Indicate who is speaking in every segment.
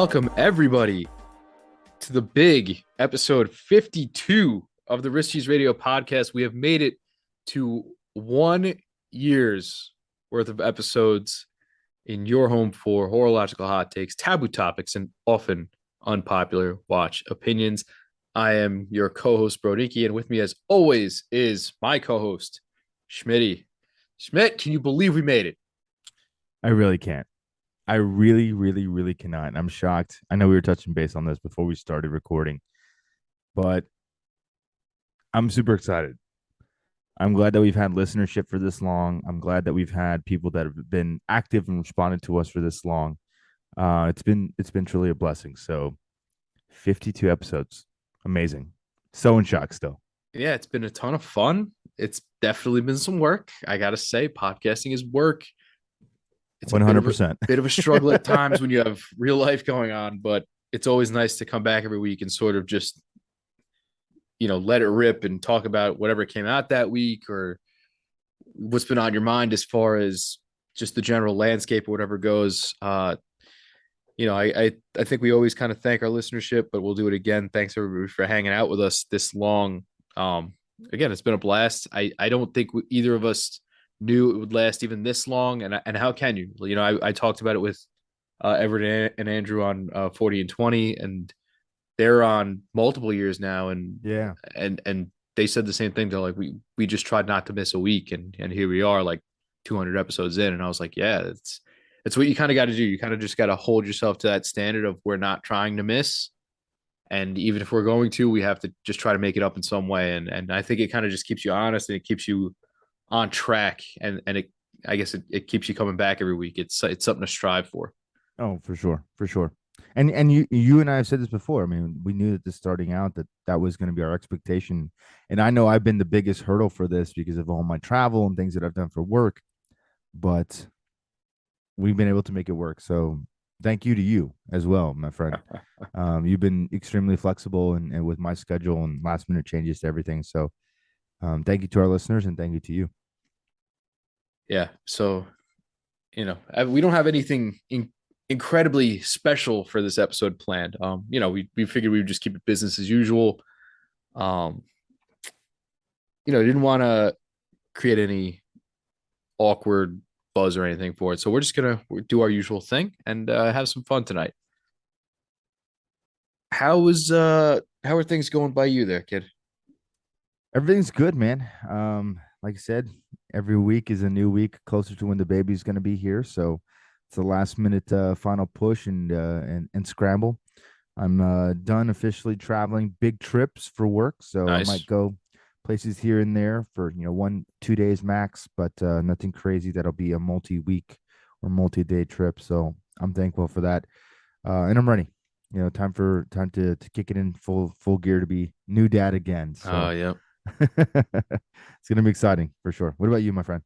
Speaker 1: Welcome, everybody, to the big episode 52 of the Risk Cheese Radio podcast. We have made it to 1 year's worth of episodes in your home for horological hot takes, taboo topics, and often unpopular watch opinions. I am your co-host, Brodinky, and with me, as always, is my co-host, Schmitty. Schmidt, can you believe we made it?
Speaker 2: I really can't. I really cannot. And I'm shocked. I know we were touching base on this before we started recording, but I'm super excited. I'm glad that we've had listenership for this long. I'm glad that we've had people that have been active and responded to us for this long. It's been truly a blessing. So 52 episodes. Amazing. So in shock still.
Speaker 1: Yeah, it's been a ton of fun. It's definitely been some work. I gotta say, podcasting is work. It's
Speaker 2: 100%.
Speaker 1: bit of a struggle at times when you have real life going on, but it's always nice to come back every week and sort of just, let it rip and talk about whatever came out that week or what's been on your mind as far as just the general landscape or whatever goes. I think we always kind of thank our listenership, but we'll do it again. Thanks everybody for hanging out with us this long. Again, it's been a blast. I don't think either of us knew it would last even this long. And how can you? I talked about it with Everett and Andrew on 40 and 20, and they're on multiple years now. And
Speaker 2: Yeah.
Speaker 1: and they said the same thing. They're like, we just tried not to miss a week, and here we are, like 200 episodes in. And I was like, yeah, it's what you kind of got to do. You kind of just got to hold yourself to that standard of we're not trying to miss. And even if we're going to, we have to just try to make it up in some way. And I think it kind of just keeps you honest, and it keeps you on track. And I guess it keeps you coming back every week. It's something to strive for.
Speaker 2: Oh, for sure. For sure. And you and I have said this before. I mean, we knew that this starting out that was going to be our expectation. And I know I've been the biggest hurdle for this because of all my travel and things that I've done for work, but we've been able to make it work. So thank you to you as well, my friend. You've been extremely flexible and with my schedule and last minute changes to everything. So thank you to our listeners and thank you to you.
Speaker 1: Yeah. So, we don't have anything incredibly special for this episode planned. We figured we would just keep it business as usual. Didn't want to create any awkward buzz or anything for it. So we're just going to do our usual thing and have some fun tonight. How are things going by you there, kid?
Speaker 2: Everything's good, man. Like I said, every week is a new week closer to when the baby's going to be here. So it's a last minute final push and scramble. I'm done officially traveling big trips for work. So
Speaker 1: Nice.
Speaker 2: I might go places here and there for 1-2 days max, but nothing crazy. That'll be a multi-week or multi-day trip. So I'm thankful for that. And I'm ready. Time to kick it in full gear to be new dad again. So
Speaker 1: Oh, yeah.
Speaker 2: it's gonna be exciting for sure. What about you, my friend?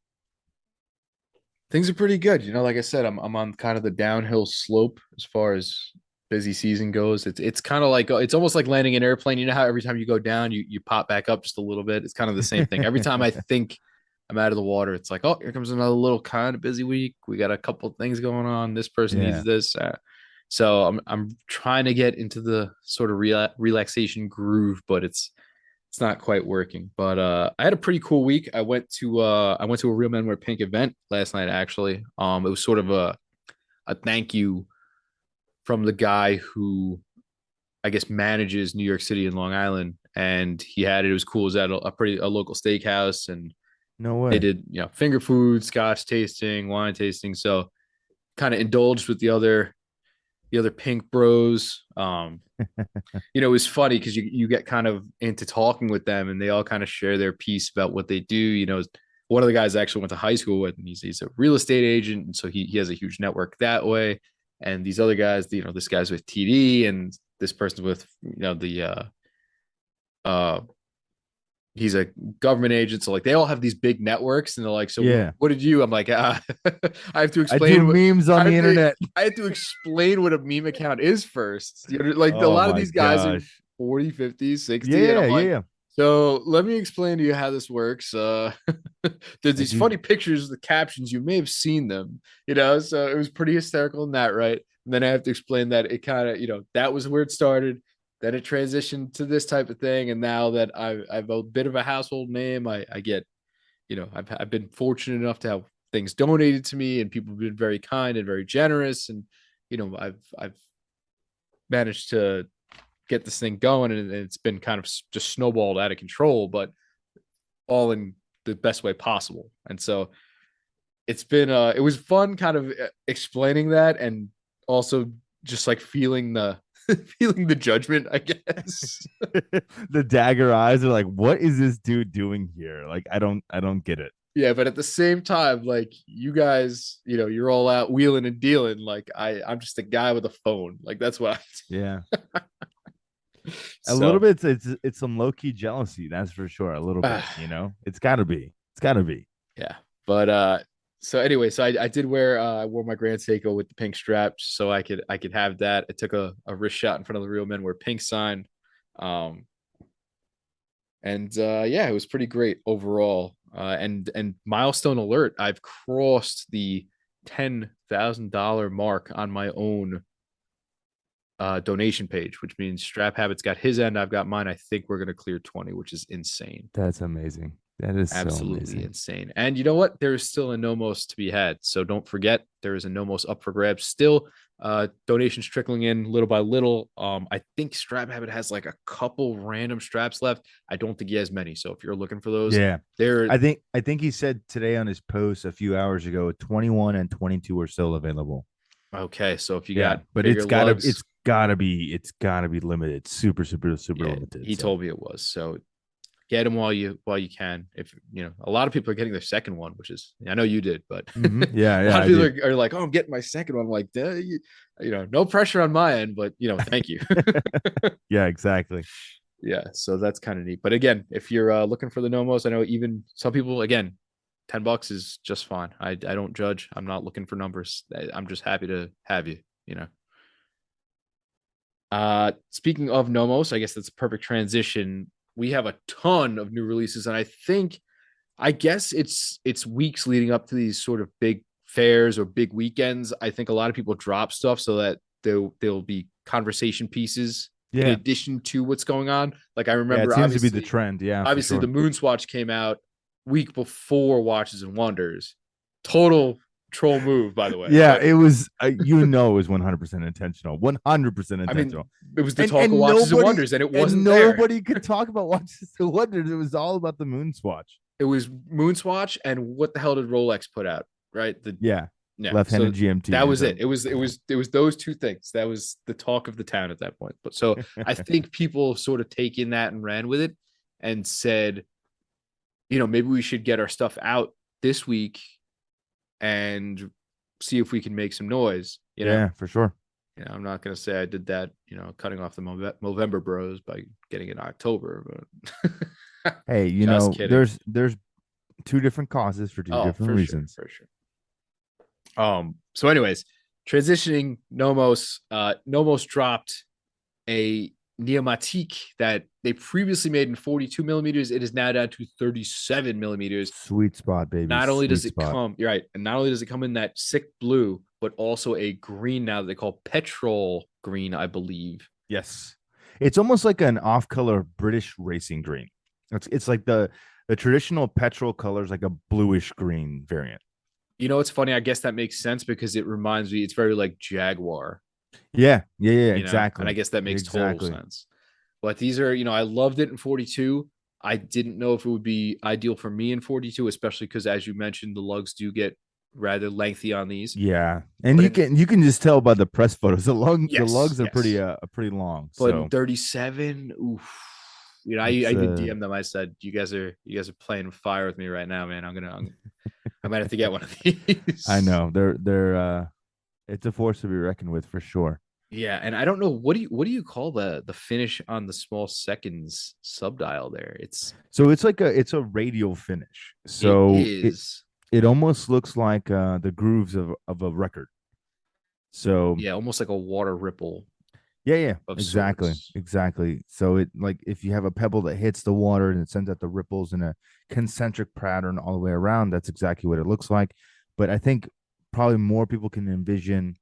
Speaker 1: Things are pretty good. Like I said, I'm on kind of the downhill slope as far as busy season goes. It's kind of like it's almost like landing an airplane. You know how every time you go down, you pop back up just a little bit. It's kind of the same thing. Every time I think I'm out of the water, it's like, oh, here comes another little kind of busy week. We got a couple of things going on. This person
Speaker 2: Yeah.
Speaker 1: needs this. So I'm trying to get into the sort of relaxation groove, but it's not quite working. But I had a pretty cool week. I went to a Real Men Wear Pink event last night. Actually, it was sort of a thank you from the guy who I guess manages New York City and Long Island, and he had it. It was cool. It was at a local steakhouse, and
Speaker 2: No
Speaker 1: they
Speaker 2: way.
Speaker 1: did finger food, scotch tasting, wine tasting. So kind of indulged with the other pink bros. It was funny because you get kind of into talking with them, and they all kind of share their piece about what they do. One of the guys I actually went to high school with, and he's a real estate agent, and so he has a huge network that way. And these other guys, this guy's with TD, and this person's with uh he's a government agent. So like they all have these big networks, and they're like, so
Speaker 2: Yeah.
Speaker 1: what did you? I'm like, I have to
Speaker 2: I do
Speaker 1: explain
Speaker 2: memes on the internet.
Speaker 1: I had to explain what a meme account is first. Like a
Speaker 2: Oh
Speaker 1: lot of
Speaker 2: my
Speaker 1: these guys are
Speaker 2: gosh.
Speaker 1: 40, 50, 60. And
Speaker 2: Yeah,
Speaker 1: I'm
Speaker 2: yeah,
Speaker 1: like,
Speaker 2: yeah.
Speaker 1: So let me explain to you how this works. There's
Speaker 2: I
Speaker 1: these
Speaker 2: do.
Speaker 1: funny pictures, the captions. You may have seen them, So it was pretty hysterical in that, right? And then I have to explain that it kind of, that was where it started. Then it transitioned to this type of thing, and now that I've a bit of a household name, I get, I've been fortunate enough to have things donated to me, and people have been very kind and very generous, and I've managed to get this thing going, and it's been kind of just snowballed out of control, but all in the best way possible. And so it was fun kind of explaining that, and also just like feeling the feeling the judgment, I guess.
Speaker 2: The dagger eyes are like, what is this dude doing here? Like, I don't get it.
Speaker 1: Yeah, but at the same time, like, you guys, you're all out wheeling and dealing. Like, I'm just a guy with a phone. Like, that's what
Speaker 2: Yeah. A little
Speaker 1: so
Speaker 2: bit, it's some low key jealousy, that's for sure. A little bit, It's gotta be. It's gotta be.
Speaker 1: yeah. But so anyway, so I did wear I wore my Grand Seiko with the pink straps so I could have that. I took a wrist shot in front of the real men where pink sign. Um and yeah, it was pretty great overall. And milestone alert, I've crossed the $10,000 mark on my own donation page, which means Strap Habit's got his end, I've got mine. I think we're gonna clear 20, which is insane.
Speaker 2: That's amazing. That is so
Speaker 1: Absolutely
Speaker 2: amazing.
Speaker 1: insane. And you know what? There is still a Nomos to be had. So don't forget, there is a Nomos up for grabs still. Donations trickling in little by little. I think Strap Habit has like a couple random straps left. I don't think he has many. So if you're looking for those,
Speaker 2: Yeah.
Speaker 1: there.
Speaker 2: I think he said today on his post a few hours ago, 21 and 22 are still available.
Speaker 1: Okay. So if you
Speaker 2: Yeah,
Speaker 1: got
Speaker 2: but
Speaker 1: bigger lugs,
Speaker 2: it's gotta be limited. Super, super, super
Speaker 1: yeah,
Speaker 2: limited.
Speaker 1: he
Speaker 2: So
Speaker 1: told me it was. So get them while you can. If a lot of people are getting their second one, which is, I know you did, but
Speaker 2: yeah,
Speaker 1: a
Speaker 2: yeah,
Speaker 1: lot of
Speaker 2: I
Speaker 1: people
Speaker 2: did.
Speaker 1: are like, oh, I'm getting my second one. I'm like, no pressure on my end, but thank you.
Speaker 2: Yeah, exactly.
Speaker 1: Yeah, so that's kind of neat. But again, if you're looking for the Nomos, I know even some people, again, $10 is just fine. I don't judge. I'm not looking for numbers. I'm just happy to have you. You know. Speaking of Nomos, I guess that's a perfect transition. We have a ton of new releases, and I guess it's weeks leading up to these sort of big fairs or big weekends. I think a lot of people drop stuff so that there'll be conversation pieces in
Speaker 2: Yeah.
Speaker 1: addition to what's going on. Like I
Speaker 2: Yeah, it
Speaker 1: remember,
Speaker 2: seems to be the trend. Yeah, for
Speaker 1: obviously the
Speaker 2: sure.
Speaker 1: Moon Swatch came out week before Watches and Wonders. Total troll move, by the way.
Speaker 2: Yeah,
Speaker 1: But
Speaker 2: it was it was 100% intentional. 100%
Speaker 1: I mean,
Speaker 2: intentional.
Speaker 1: it was the
Speaker 2: And
Speaker 1: talk of
Speaker 2: and
Speaker 1: Watches and
Speaker 2: nobody
Speaker 1: Wonders, and it
Speaker 2: and
Speaker 1: wasn't there.
Speaker 2: nobody could talk about Watches and Wonders. It was all about the moon swatch.
Speaker 1: It was Moon Swatch, and what the hell did Rolex put out? Right?
Speaker 2: Yeah.
Speaker 1: Yeah. So
Speaker 2: Left-handed GMT.
Speaker 1: that
Speaker 2: And it's
Speaker 1: was
Speaker 2: like,
Speaker 1: it. It was those two things. That was the talk of the town at that point. But so I think people sort of taken that and ran with it and said, maybe we should get our stuff out this week and see if we can make some noise.
Speaker 2: yeah, for sure.
Speaker 1: I'm not gonna say I did that, cutting off the Movember Bros by getting it in October, but
Speaker 2: Hey,
Speaker 1: just kidding.
Speaker 2: there's two different causes for two
Speaker 1: Oh,
Speaker 2: different
Speaker 1: for sure,
Speaker 2: reasons.
Speaker 1: for sure. So anyways, transitioning Nomos, Nomos dropped a Neomatique that they previously made in 42 millimeters. It is now down to 37 millimeters.
Speaker 2: Sweet spot, baby.
Speaker 1: Not only does
Speaker 2: Sweet
Speaker 1: it
Speaker 2: spot.
Speaker 1: come, you're right, and not only does it come in that sick blue, but also a green now that they call petrol green, I believe.
Speaker 2: Yes. It's almost like an off-color British racing green. It's like the traditional petrol colors, like a bluish green variant.
Speaker 1: It's funny. I guess that makes sense because it reminds me, it's very like Jaguar,
Speaker 2: Yeah, yeah, yeah,
Speaker 1: and I
Speaker 2: exactly.
Speaker 1: guess that makes total
Speaker 2: Exactly.
Speaker 1: sense. But these are, I loved it in 42. I didn't know if it would be ideal for me in 42, especially because, as you mentioned, the lugs do get rather lengthy on these.
Speaker 2: Yeah. And
Speaker 1: But
Speaker 2: you can just tell by the press photos. The
Speaker 1: yes,
Speaker 2: lugs are
Speaker 1: yes.
Speaker 2: pretty long.
Speaker 1: But in
Speaker 2: So
Speaker 1: 37, oof. I
Speaker 2: it's
Speaker 1: even DM'd them. I said, you guys are playing fire with me right now, man. I might have to get one of
Speaker 2: I
Speaker 1: these.
Speaker 2: know they're it's a force to be reckoned with for sure.
Speaker 1: Yeah, and I don't know, what do you call the finish on the small seconds sub dial there?
Speaker 2: So it's a radial finish.
Speaker 1: It
Speaker 2: So
Speaker 1: is,
Speaker 2: it almost looks like the grooves of a record. So
Speaker 1: yeah, almost like a water ripple.
Speaker 2: Yeah, yeah,
Speaker 1: of
Speaker 2: exactly,
Speaker 1: sorts.
Speaker 2: exactly. So it like if you have a pebble that hits the water and it sends out the ripples in a concentric pattern all the way around, that's exactly what it looks like. But I think probably more people can envision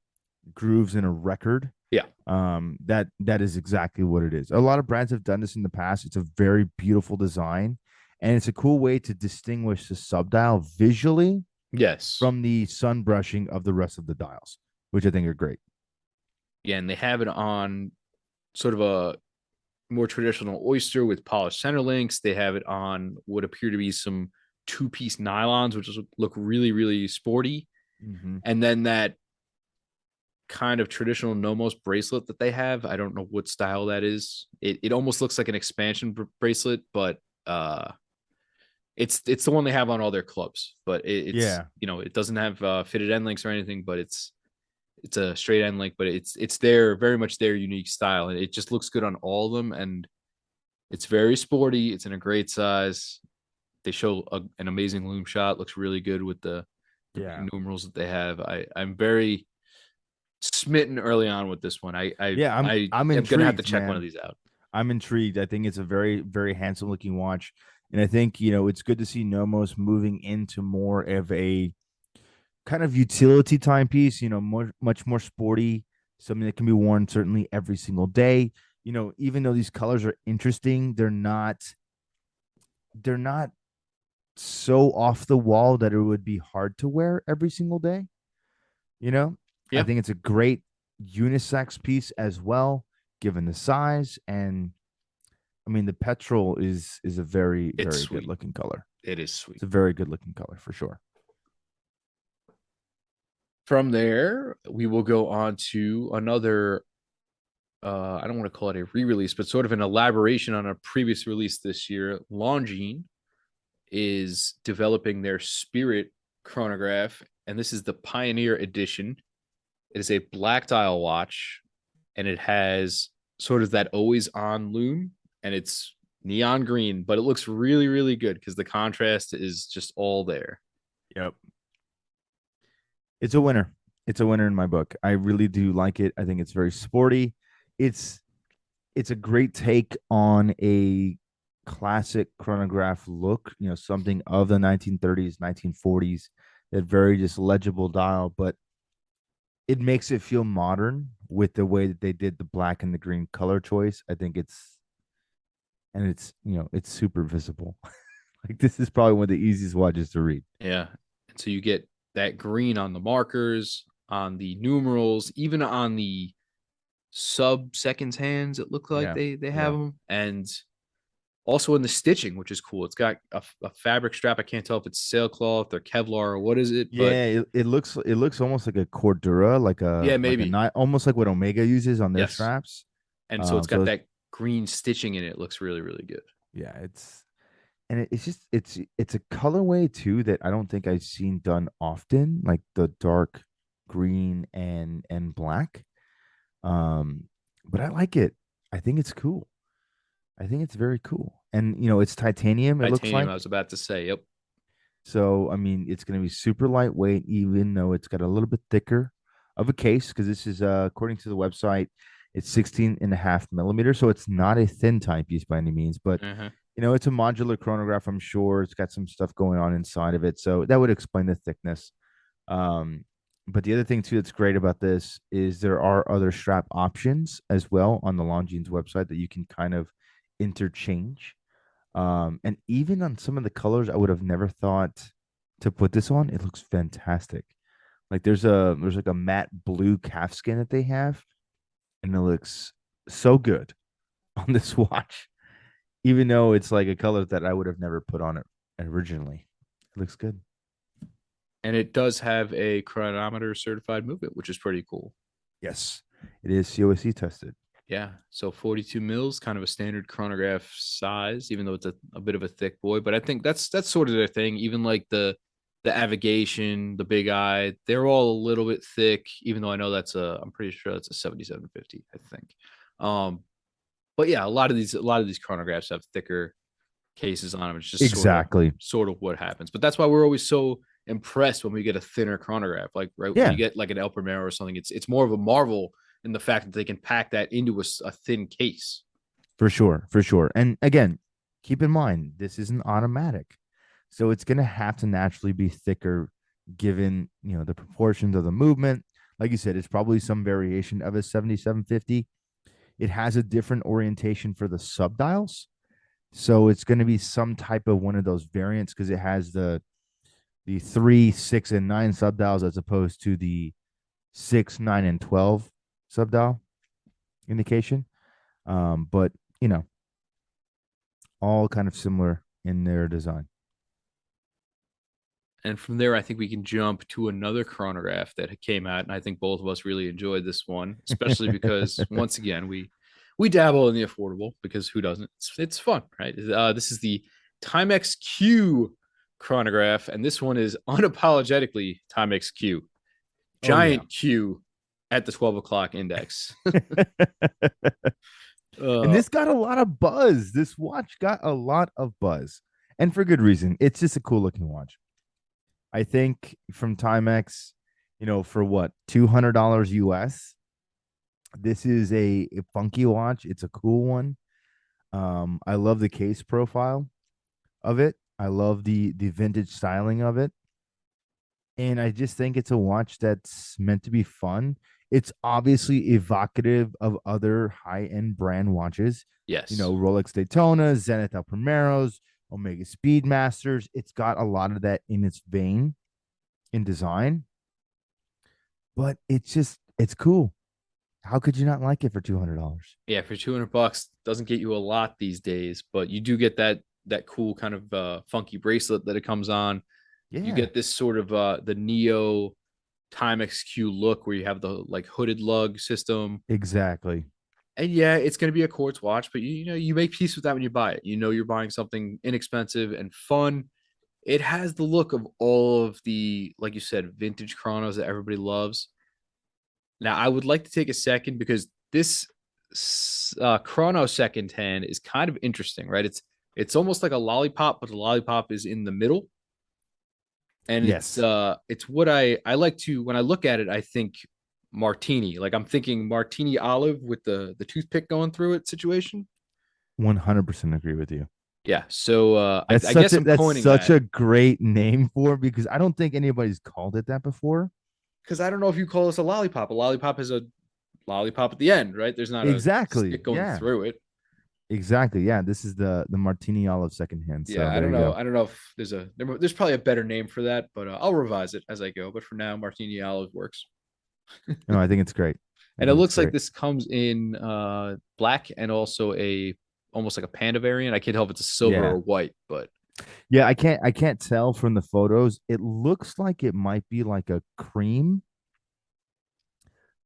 Speaker 2: grooves in a record.
Speaker 1: Yeah.
Speaker 2: That is exactly what it is. A lot of brands have done this in the past. It's a very beautiful design, and it's a cool way to distinguish the sub dial visually
Speaker 1: Yes.
Speaker 2: from the sun brushing of the rest of the dials, which I think are great.
Speaker 1: Yeah, and they have it on sort of a more traditional oyster with polished center links. They have it on what appear to be some two-piece nylons, which look really, really sporty.
Speaker 2: Mm-hmm.
Speaker 1: And then that kind of traditional Nomos bracelet that they have. I don't know what style that is. It almost looks like an expansion bracelet, but it's the one they have on all their clubs. But it's
Speaker 2: Yeah,
Speaker 1: it doesn't have fitted end links or anything, but it's a straight end link, but it's their very much their unique style, and it just looks good on all of them. And it's very sporty. It's in a great size. They show an amazing loom shot. Looks really good with the
Speaker 2: yeah,
Speaker 1: big numerals that they have. I'm very smitten early on with this one.
Speaker 2: yeah. I'm
Speaker 1: I
Speaker 2: I'm
Speaker 1: am gonna have to
Speaker 2: intrigued,
Speaker 1: check one of
Speaker 2: man.
Speaker 1: these out.
Speaker 2: I'm intrigued. I think it's a very, very handsome looking watch. And I think, it's good to see Nomos moving into more of a kind of utility timepiece, much more sporty, something that can be worn certainly every single day. Even though these colors are interesting, they're not so off the wall that it would be hard to wear every single day. You know, I
Speaker 1: Yeah,
Speaker 2: think it's a great unisex piece as well, given the size. And I mean, the petrol is a very,
Speaker 1: it's
Speaker 2: very good
Speaker 1: sweet.
Speaker 2: looking color.
Speaker 1: It is sweet.
Speaker 2: It's a very good looking color for sure.
Speaker 1: From there, we will go on to another. I don't want to call it a re-release, but sort of an elaboration on a previous release this year. Longines is developing their Spirit chronograph, and this is the Pioneer Edition. It is a black dial watch, and it has sort of that always on loom, and it's neon green, but it looks really, really good because the contrast is just all there.
Speaker 2: Yep. It's a winner. It's a winner in my book. I really do like it. I think it's very sporty. It's it's a great take on a classic chronograph look, something of the 1930s, 1940s, that very just legible dial, but it makes it feel modern with the way that they did the black and the green color choice. I think it's super visible. Like this is probably one of the easiest watches to read.
Speaker 1: Yeah. And so you get that green on the markers, on the numerals, even on the sub seconds hands. It look like
Speaker 2: Yeah.
Speaker 1: they have
Speaker 2: Yeah.
Speaker 1: them, and also in the stitching, which is cool. It's got a fabric strap. I can't tell if it's sailcloth or Kevlar or what is it, but
Speaker 2: Yeah, it looks almost like a cordura, like a
Speaker 1: yeah,
Speaker 2: like a
Speaker 1: maybe.
Speaker 2: knot, almost like what Omega uses on their
Speaker 1: Yes.
Speaker 2: straps.
Speaker 1: And so it's
Speaker 2: So
Speaker 1: got that green stitching in it. It looks really, really good.
Speaker 2: yeah, it's just it's a colorway too that I don't think I've seen done often, like the dark green and black. Um, but I like it. I think it's cool. I think it's very cool. And it's titanium, it looks
Speaker 1: Titanium, I
Speaker 2: like.
Speaker 1: was about to say. Yep.
Speaker 2: So I mean, it's going to be super lightweight, even though it's got a little bit thicker of a case, because this is according to the website, it's 16 and a half millimeters. So it's not a thin timepiece by any means, but
Speaker 1: Uh-huh.
Speaker 2: it's a modular chronograph, I'm sure. It's got some stuff going on inside of it. So that would explain the thickness. Um, but the other thing too that's great about this is there are other strap options as well on the Longines website that you can kind of interchange. And even on some of the colors, I would have never thought to put this on. It looks fantastic. Like there's like a matte blue calfskin that they have, and it looks so good on this watch, even though it's like a color that I would have never put on it originally. It looks good.
Speaker 1: And it does have a chronometer certified movement, which is pretty cool.
Speaker 2: Yes, it is COSC tested.
Speaker 1: Yeah. So 42 mils, kind of a standard chronograph size, even though it's a bit of a thick boy. But I think that's sort of their thing. Even like the Avigation, the Big Eye, they're all a little bit thick, even though I know I'm pretty sure that's a 7750, I think. Um, but yeah, a lot of these chronographs have thicker cases on them. It's just sort of
Speaker 2: Exactly.
Speaker 1: sort of what happens. But that's why we're always so impressed when we get a thinner chronograph. Like right when you
Speaker 2: Yeah.
Speaker 1: get like an El Primero or something, it's more of a marvel and the fact that they can pack that into a thin case.
Speaker 2: For sure, for sure. And again, keep in mind this isn't automatic, so it's going to have to naturally be thicker, given the proportions of the movement. Like you said, it's probably some variation of a 7750. It has a different orientation for the subdials, so it's going to be some type of one of those variants because it has the 3, 6, and 9 subdials as opposed to the 6, 9, and 12 subdial indication. But you know, all kind of similar in their design.
Speaker 1: And from there, I think we can jump to another chronograph that came out, and I think both of us really enjoyed this one, especially because once again we dabble in the affordable because who doesn't? It's fun, right? This is the Timex Q chronograph, and this one is unapologetically Timex Q,
Speaker 2: Oh yeah.
Speaker 1: giant Q at the 12 o'clock index.
Speaker 2: And
Speaker 1: uh,
Speaker 2: this got a lot of buzz. This watch got a lot of buzz. And for good reason. It's just a cool looking watch. I think from Timex, for what, $200 US. This is a funky watch. It's a cool one. I love the case profile of it. I love the vintage styling of it. And I just think it's a watch that's meant to be fun. It's obviously evocative of other high-end brand watches,
Speaker 1: yes,
Speaker 2: Rolex Daytona, Zenith El Primeros, Omega Speedmasters. It's got a lot of that in its vein in design, but it's cool. How could you not like it for $200?
Speaker 1: yeah, for $200 doesn't get you a lot these days, but you do get that cool kind of funky bracelet that it comes on. You
Speaker 2: Yeah,
Speaker 1: get this sort of the Neo Timex Q look where you have the like hooded lug system.
Speaker 2: exactly.
Speaker 1: And yeah, it's going to be a quartz watch, but you make peace with that when you buy it. You know you're buying something inexpensive and fun. It has the look of all of the, like you said, vintage chronos that everybody loves. Now, I would like to take a second because this chrono second hand is kind of interesting, right? It's almost like a lollipop, but the lollipop is in the middle, and
Speaker 2: Yes,
Speaker 1: it's what I like to when I look at it. I think martini, like I'm thinking martini olive with the toothpick going through it situation.
Speaker 2: 100% agree with you.
Speaker 1: Yeah, so
Speaker 2: That's
Speaker 1: I
Speaker 2: such
Speaker 1: guess
Speaker 2: a
Speaker 1: I'm
Speaker 2: that's
Speaker 1: coining
Speaker 2: such
Speaker 1: that
Speaker 2: a great name for it because I don't think anybody's called it that before.
Speaker 1: because I don't know if you call this a lollipop. A lollipop is a lollipop at the end, right? There's not a
Speaker 2: Exactly.
Speaker 1: stick going
Speaker 2: Yeah.
Speaker 1: through it.
Speaker 2: Exactly. Yeah. This is the martini olive secondhand. So
Speaker 1: Yeah, I
Speaker 2: there
Speaker 1: don't
Speaker 2: you
Speaker 1: know.
Speaker 2: go.
Speaker 1: I don't know if there's probably a better name for that, but I'll revise it as I go. But for now, martini olive works.
Speaker 2: No, I think it's great. I
Speaker 1: And it
Speaker 2: think it's
Speaker 1: looks like
Speaker 2: great.
Speaker 1: this comes in black and also a almost like a panda variant. I can't tell if it's a silver
Speaker 2: Yeah.
Speaker 1: or white, but
Speaker 2: Yeah, I can't tell from the photos. It looks like it might be like a cream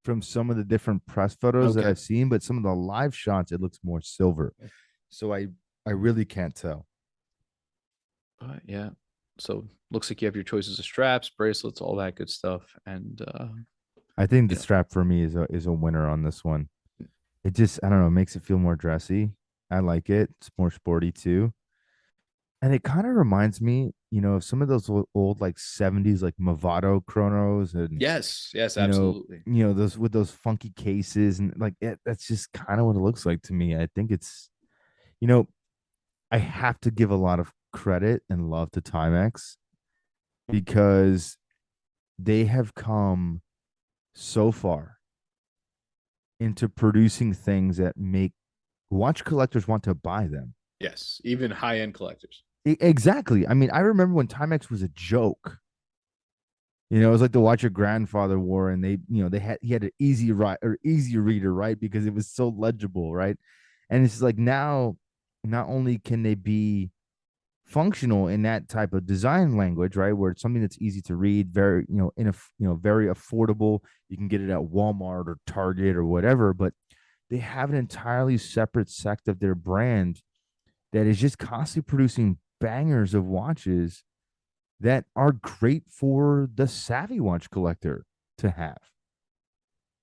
Speaker 2: from some of the different press photos that
Speaker 1: okay.
Speaker 2: I've seen, but some of the live shots it looks more silver. So I really can't tell.
Speaker 1: But yeah. So looks like you have your choices of straps, bracelets, all that good stuff. And
Speaker 2: I think the
Speaker 1: you know,
Speaker 2: strap for me is a winner on this one. It just, I don't know, makes it feel more dressy. I like it. It's more sporty too. And it kind of reminds me, of some of those old like 70s like Movado chronos and
Speaker 1: yes, yes,
Speaker 2: you know,
Speaker 1: absolutely.
Speaker 2: those with those funky cases and like that's just kind of what it looks like to me. I think it's, you know, I have to give a lot of credit and love to Timex because they have come so far into producing things that make watch collectors want to buy them.
Speaker 1: Yes, even high end collectors.
Speaker 2: Exactly. I mean, I remember when Timex was a joke. It was like the watch your grandfather wore, and he had an easy write or easy reader, right? Because it was so legible, right? And it's like now, not only can they be functional in that type of design language, right? Where it's something that's easy to read, very, very affordable. You can get it at Walmart or Target or whatever, but they have an entirely separate sect of their brand that is just constantly producing bangers of watches that are great for the savvy watch collector to have.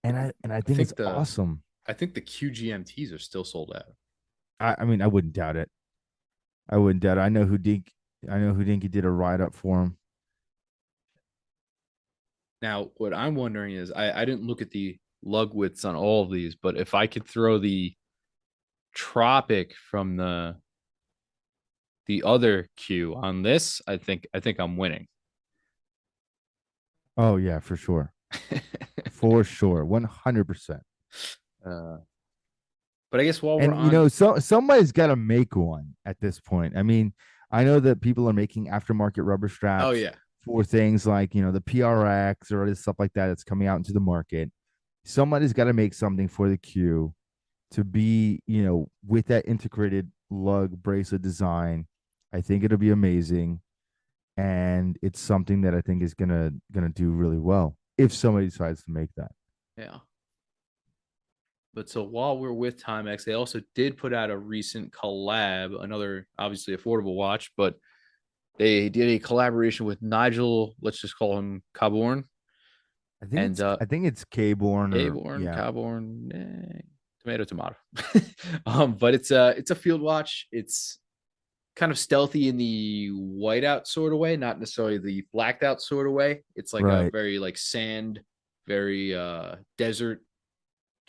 Speaker 2: And I
Speaker 1: I
Speaker 2: think it's
Speaker 1: think the
Speaker 2: awesome.
Speaker 1: I think the QGMTs are still sold out.
Speaker 2: I mean, I wouldn't doubt it. I wouldn't doubt it. I know who Dinky did a write up for him.
Speaker 1: Now, what I'm wondering is I didn't look at the lug widths on all of these, but if I could throw the Tropic from the other Q on this, I think I'm winning.
Speaker 2: Oh yeah, for sure. For sure. 100%.
Speaker 1: uh, but I guess while we're
Speaker 2: And
Speaker 1: on,
Speaker 2: somebody's got to make one at this point. I mean, I know that people are making aftermarket rubber
Speaker 1: oh
Speaker 2: straps
Speaker 1: yeah,
Speaker 2: for things like, the PRX or other stuff like that that's coming out into the market. Somebody's got to make something for the Q to be, with that integrated lug bracelet design. I think it'll be amazing. And it's something that I think is gonna do really well if somebody decides to make that.
Speaker 1: yeah. But so while we're with Timex, they also did put out a recent collab, another obviously affordable watch, but they did a collaboration with Nigel, let's just call him Caborn, and
Speaker 2: I think it's K-Born or
Speaker 1: Caborn,
Speaker 2: yeah,
Speaker 1: Caborn, tomato, tomato. But it's a field watch. It's kind of stealthy in the whiteout sort of way, not necessarily the blacked out sort of way. It's like a
Speaker 2: right.
Speaker 1: very like sand, very desert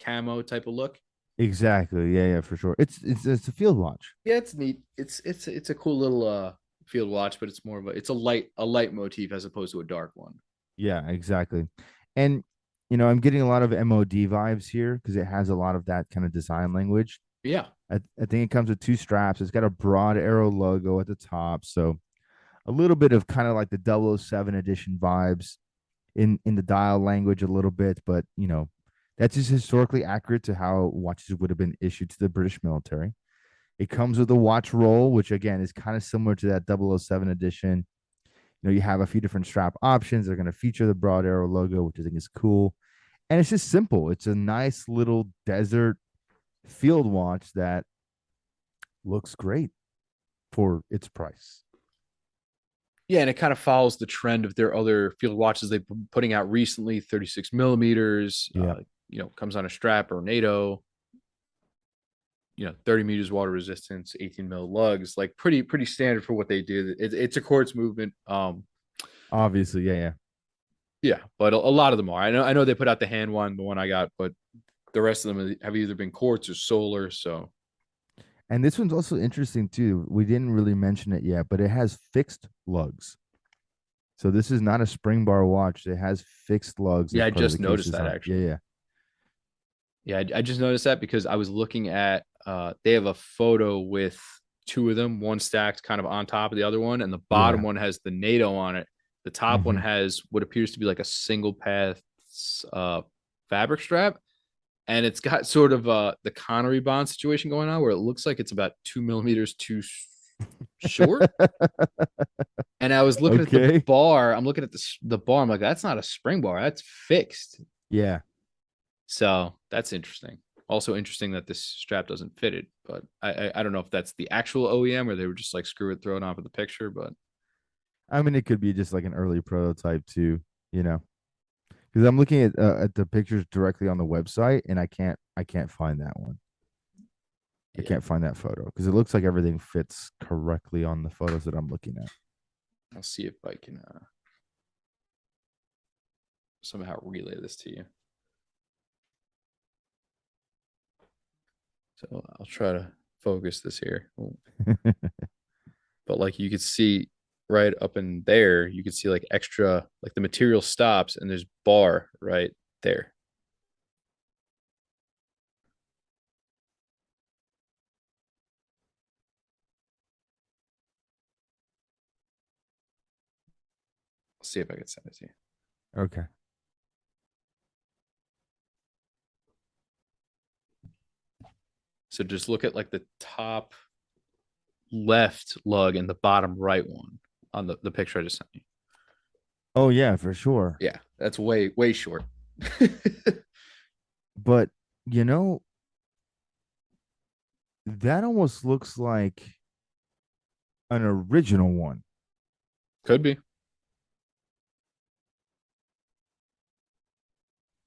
Speaker 1: camo type of look.
Speaker 2: Exactly. Yeah, yeah, for sure. It's a field watch.
Speaker 1: Yeah, it's neat. It's a cool little field watch, but it's more of a light motif as opposed to a dark one.
Speaker 2: Yeah, exactly. And I'm getting a lot of MOD vibes here because it has a lot of that kind of design language.
Speaker 1: Yeah.
Speaker 2: I think it comes with two straps. It's got a broad arrow logo at the top, so a little bit of kind of like the 007 edition vibes in the dial language a little bit, but that's just historically accurate to how watches would have been issued to the British military. It comes with a watch roll, which again is kind of similar to that 007 edition. You have a few different strap options. They're going to feature the broad arrow logo, which I think is cool. And it's just simple. It's a nice little desert field watch that looks great for its price.
Speaker 1: Yeah, and it kind of follows the trend of their other field watches they've been putting out recently, 36 millimeters,
Speaker 2: Yeah.
Speaker 1: comes on a strap or NATO, 30 meters water resistance, 18 mil lugs, like pretty standard for what they do. It's a quartz movement.
Speaker 2: Obviously, yeah, yeah.
Speaker 1: Yeah, but a lot of them are. I know they put out the hand one, the one I got, but the rest of them have either been quartz or solar. So
Speaker 2: And this one's also interesting too. We didn't really mention it yet, but it has fixed lugs. So this is not a spring bar watch. It has fixed lugs
Speaker 1: yeah,
Speaker 2: as
Speaker 1: I
Speaker 2: part of the
Speaker 1: just
Speaker 2: case
Speaker 1: noticed that
Speaker 2: design. Yeah,
Speaker 1: actually.
Speaker 2: yeah.
Speaker 1: Yeah, I just noticed that because I was looking at they have a photo with two of them, one stacked kind of on top of the other one, and the bottom
Speaker 2: Yeah.
Speaker 1: one has the NATO on it. The top one
Speaker 2: Mm-hmm.
Speaker 1: has what appears to be like a single path uh fabric strap, and it's got sort of the Connery Bond situation going on where it looks like it's about 2 millimeters too short. And I was looking at the
Speaker 2: Okay.
Speaker 1: bar. I'm looking at the bar. I'm like, that's not a spring bar. That's fixed.
Speaker 2: Yeah.
Speaker 1: So that's interesting. Also interesting that this strap doesn't fit it, but I don't know if that's the actual OEM or they were just like screw it, throw it off of the picture. But
Speaker 2: I mean, it could be just like an early prototype too, because I'm looking at the pictures directly on the website, and I can't find that one. I
Speaker 1: yeah,
Speaker 2: can't find that photo because it looks like everything fits correctly on the photos that I'm looking at.
Speaker 1: I'll see if I can somehow relay this to you. So I'll try to focus this here. But like you could see right up in there, you could see like extra, like the material stops and there's bar right there. I'll see if I can send it to you.
Speaker 2: Okay.
Speaker 1: So just look at like the top left lug and the bottom right one on the picture I just sent you.
Speaker 2: Oh yeah, for sure.
Speaker 1: Yeah, that's way short.
Speaker 2: But you know, that almost looks like an original one.
Speaker 1: Could be.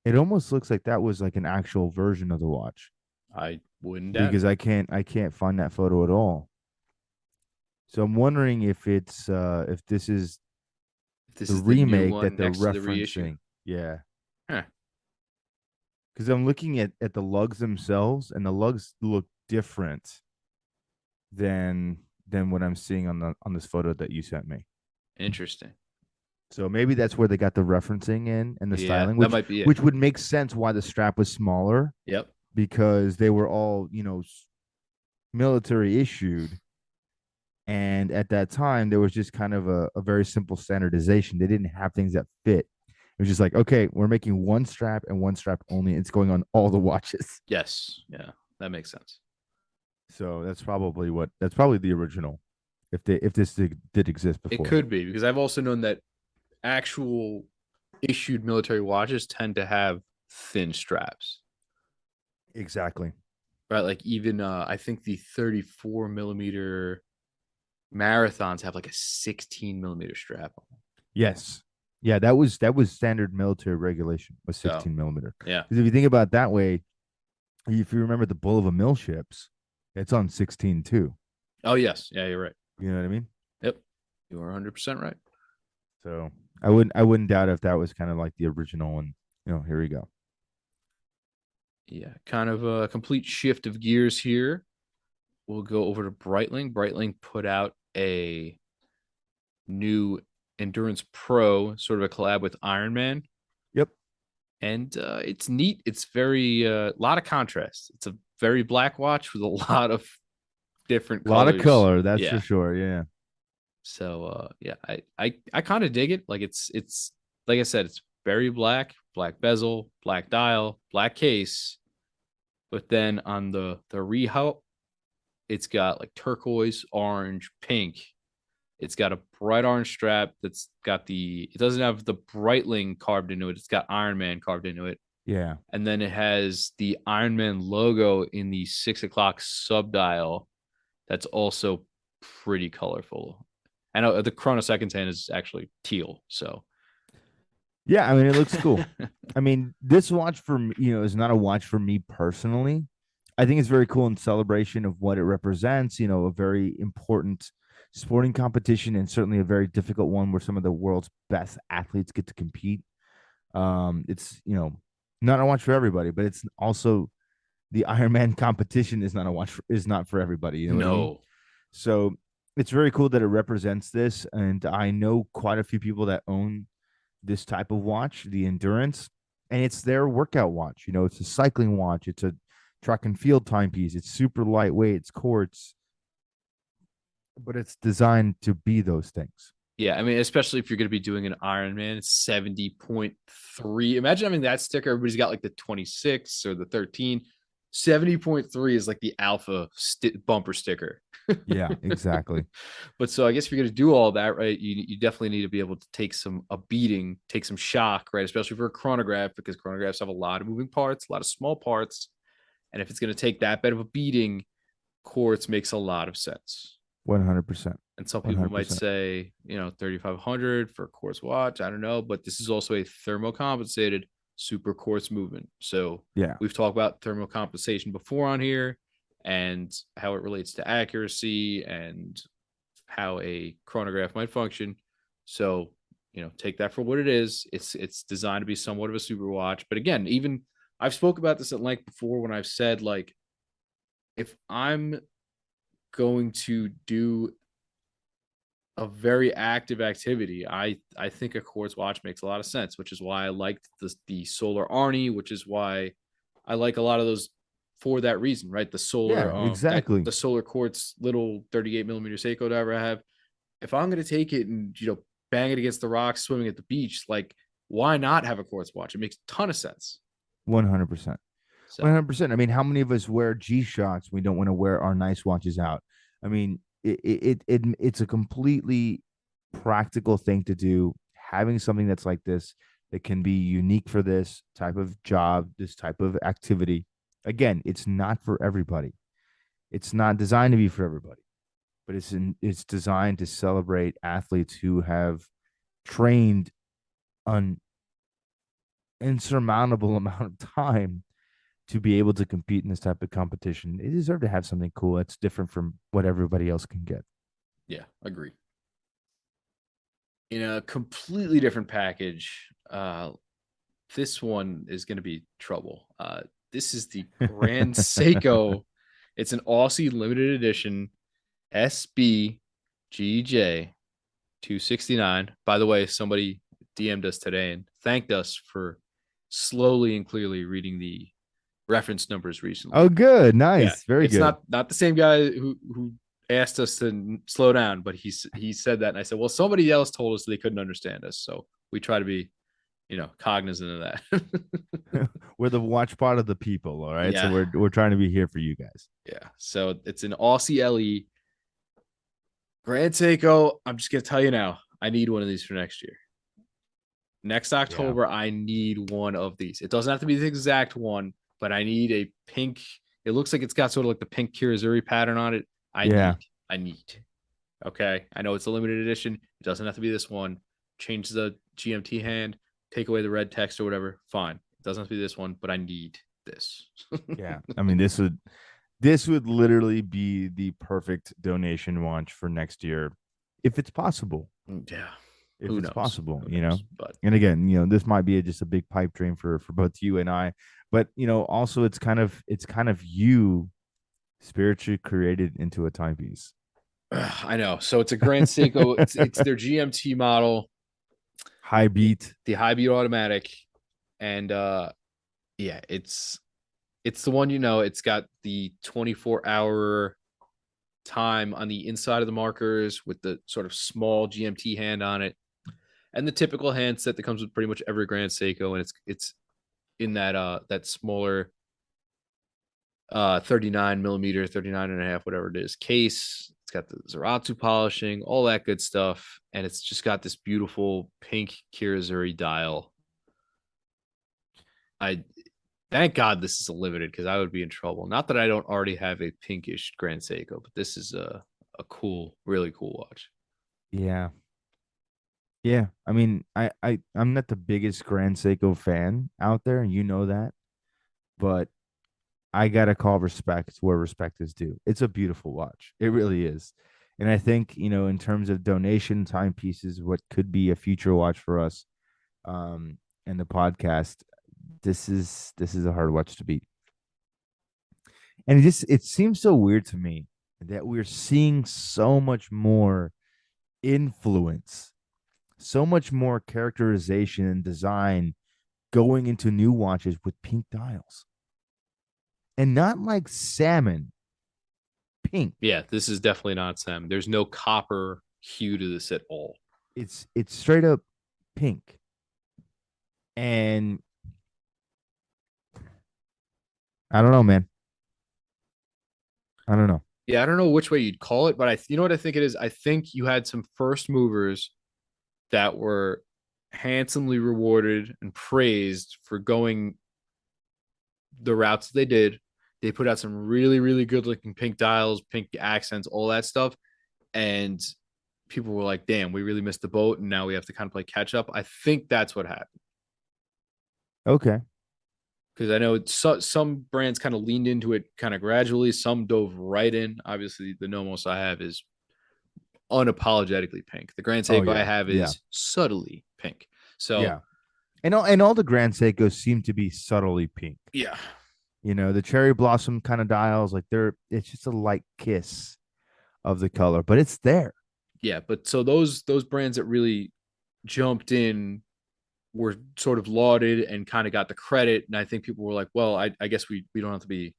Speaker 2: It almost looks like that was like an actual version of the watch
Speaker 1: I wouldn't doubt
Speaker 2: because
Speaker 1: it.
Speaker 2: I can't find that photo at all. So I'm wondering if this is
Speaker 1: If this
Speaker 2: the
Speaker 1: is the new
Speaker 2: remake that
Speaker 1: one
Speaker 2: they're
Speaker 1: next to the reissue.
Speaker 2: referencing. Yeah,
Speaker 1: Huh.
Speaker 2: because I'm looking at the lugs themselves, and the lugs look different than what I'm seeing on the on this photo that you sent me.
Speaker 1: Interesting.
Speaker 2: So maybe that's where they got the referencing in and the
Speaker 1: Yeah,
Speaker 2: styling,
Speaker 1: that might be it.
Speaker 2: which would make sense why the strap was smaller,
Speaker 1: Yep.
Speaker 2: because they were all, you know, military issued. And at that time, there was just kind of a very simple standardization. They didn't have things that fit. It was just like, okay, we're making one strap and one strap only. It's going on all the watches.
Speaker 1: Yes. Yeah, that makes sense.
Speaker 2: So that's probably the original. If this did exist
Speaker 1: It
Speaker 2: before.
Speaker 1: could be because I've also known that actual issued military watches tend to have thin straps,
Speaker 2: Exactly.
Speaker 1: right? Like even I think the 34 millimeter marathons have like a 16 millimeter strap on them.
Speaker 2: Yes. Yeah, that was standard military regulation was
Speaker 1: So
Speaker 2: 16 millimeter.
Speaker 1: yeah.
Speaker 2: Because if you think about it that way, if you remember the Bull of a Mill ships, it's on 16 too.
Speaker 1: Oh yes. Yeah, you're right.
Speaker 2: You know what I mean?
Speaker 1: Yep. You are 100% right.
Speaker 2: So I wouldn't doubt if that was kind of like the original, and you know, here we go.
Speaker 1: Yeah, kind of a complete shift of gears here. We'll go over to Breitling. Breitling put out a new Endurance Pro, sort of a collab with Ironman,
Speaker 2: Yep.
Speaker 1: and it's neat. It's very a lot of contrast. It's a very black watch with a lot of different
Speaker 2: A lot of
Speaker 1: colors.
Speaker 2: color, that's for
Speaker 1: Yeah.
Speaker 2: sure. Yeah.
Speaker 1: So yeah, I kind of dig it. Like it's like I said, it's very black, black bezel, black dial, black case. But then on the rehaut, it's got like turquoise, orange, pink. It's got a bright orange strap that's got it doesn't have the Breitling carved into it. It's got Iron Man carved into it.
Speaker 2: Yeah.
Speaker 1: And then it has the Iron Man logo in the 6 o'clock sub dial. That's also pretty colorful. And the Chrono Seconds hand is actually teal. So,
Speaker 2: Yeah, I mean, it looks cool. I mean, this watch for me, you know, is not a watch for me personally. I think it's very cool in celebration of what it represents, you know, a very important sporting competition, and certainly a very difficult one where some of the world's best athletes get to compete. It's, you know, not a watch for everybody, but it's also the Ironman competition is not a watch is not for everybody, you know what I mean?
Speaker 1: no.
Speaker 2: So, it's very cool that it represents this, and I know quite a few people that own this type of watch, the endurance, and it's their workout watch. You know, it's a cycling watch, it's a track and field timepiece, it's super lightweight, it's quartz, but it's designed to be those things.
Speaker 1: Yeah, I mean, especially if you're going to be doing an Ironman, it's 70.3. Imagine having that sticker. Everybody's got like the 26 or the 13. 70.3 is like the alpha bumper sticker.
Speaker 2: Yeah, exactly.
Speaker 1: But so I guess if you're going to do all that, right, you definitely need to be able to take a beating, take some shock, right? Especially for a chronograph, because chronographs have a lot of moving parts, a lot of small parts. And if it's going to take that bit of a beating, quartz makes a lot of sense.
Speaker 2: 100%.
Speaker 1: And some people might
Speaker 2: 100%.
Speaker 1: say, 3,500 for a quartz watch. I don't know, but this is also a thermocompensated super quartz movement. So
Speaker 2: Yeah.
Speaker 1: we've talked about thermocompensation before on here and how it relates to accuracy and how a chronograph might function. So, take that for what it is. It's designed to be somewhat of a super watch. But again, even I've spoke about this at length before when I've said, like, if I'm going to do a very active activity, I think a quartz watch makes a lot of sense, which is why I liked the solar Arnie, which is why I like a lot of those for that reason, right? The solar
Speaker 2: Yeah,
Speaker 1: that
Speaker 2: exactly.
Speaker 1: the solar quartz little 38 millimeter Seiko diver I have. If I'm gonna take it and bang it against the rocks, swimming at the beach, like why not have a quartz watch? It makes a ton of sense.
Speaker 2: 100%.
Speaker 1: So
Speaker 2: 100%. I mean, how many of us wear G Shocks? We don't want to wear our nice watches out. I mean, it's a completely practical thing to do. Having something that's like this that can be unique for this type of job, this type of activity. Again, it's not for everybody. It's not designed to be for everybody, but it's designed to celebrate athletes who have trained an insurmountable amount of time to be able to compete in this type of competition. They deserve to have something cool that's different from what everybody else can get.
Speaker 1: yeah, agree. In a completely different package, this one is going to be trouble. This is the Grand Seiko. It's an Aussie limited edition SBGJ 269. By the way, somebody DM'd us today and thanked us for slowly and clearly reading the reference numbers
Speaker 2: Oh,
Speaker 1: recently.
Speaker 2: good,
Speaker 1: Yeah,
Speaker 2: nice, very
Speaker 1: it's
Speaker 2: good.
Speaker 1: not the same guy who asked us to slow down, but he said that, and I said, well, somebody else told us they couldn't understand us, so we try to be cognizant of that.
Speaker 2: We're the watch part of the people, all right. So
Speaker 1: Yeah,
Speaker 2: we're trying to be here for you guys.
Speaker 1: yeah. So it's an Aussie LE Grand Seiko. I'm just gonna tell you now, I need one of these for next year. Next
Speaker 2: Yeah,
Speaker 1: October, I need one of these. It doesn't have to be the exact one, but I need a pink. It looks like it's got sort of like the pink Kirizuri pattern on it. I
Speaker 2: yeah,
Speaker 1: need. I need. Okay. I know it's a limited edition. It doesn't have to be this one. Change the GMT hand, take away the red text or whatever. Fine. It doesn't have to be this one, but I need this.
Speaker 2: yeah. I mean, this would literally be the perfect donation launch for next year, if it's possible.
Speaker 1: Yeah.
Speaker 2: If
Speaker 1: Who
Speaker 2: it's
Speaker 1: knows?
Speaker 2: possible,
Speaker 1: Who knows? But
Speaker 2: And again, this might be just a big pipe dream for both you and I. But also it's kind of you spiritually created into a timepiece.
Speaker 1: I know. So it's a Grand Seiko. It's their GMT model,
Speaker 2: High beat.
Speaker 1: the high beat automatic, and yeah, it's the one, it's got the 24-hour time on the inside of the markers with the sort of small GMT hand on it, and the typical handset that comes with pretty much every Grand Seiko, and it's in that smaller 39 millimeter, 39 and a half, whatever it is, case. It's got the Zaratsu polishing, all that good stuff, and it's just got this beautiful pink Kirizuri dial. I Thank God this is a limited, because I would be in trouble. Not that I don't already have a pinkish Grand Seiko, but this is a cool, really cool watch.
Speaker 2: Yeah. Yeah. I mean, I'm not the biggest Grand Seiko fan out there, you know that, but I gotta call respect where respect is due. It's a beautiful watch. It really is. And I think, in terms of donation timepieces, what could be a future watch for us, in the podcast, this is a hard watch to beat. And it seems so weird to me that we're seeing so much more influence, so much more characterization and design going into new watches with pink dials. And not like salmon, pink.
Speaker 1: Yeah, this is definitely not Sam. There's no copper hue to this at all.
Speaker 2: It's straight up pink. And I don't know, man. I don't know.
Speaker 1: Yeah, I don't know which way you'd call it, but you know what I think it is? I think you had some first movers that were handsomely rewarded and praised for going the routes they did. They put out some really, really good looking pink dials, pink accents, all that stuff. And people were like, damn, we really missed the boat. And now we have to kind of play catch up. I think that's what happened.
Speaker 2: Okay.
Speaker 1: Because I know some brands kind of leaned into it kind of gradually. Some dove right in. Obviously, the Nomos I have is unapologetically pink. The Grand
Speaker 2: Oh
Speaker 1: Seiko I
Speaker 2: yeah.
Speaker 1: have
Speaker 2: Yeah.
Speaker 1: is subtly pink. So,
Speaker 2: Yeah. And all the Grand Seikos seem to be subtly pink.
Speaker 1: yeah.
Speaker 2: The cherry blossom kind of dials, like it's just a light kiss of the color, but it's there.
Speaker 1: Yeah. But so those brands that really jumped in were sort of lauded and kind of got the credit. And I think people were like, well, I guess we don't have to be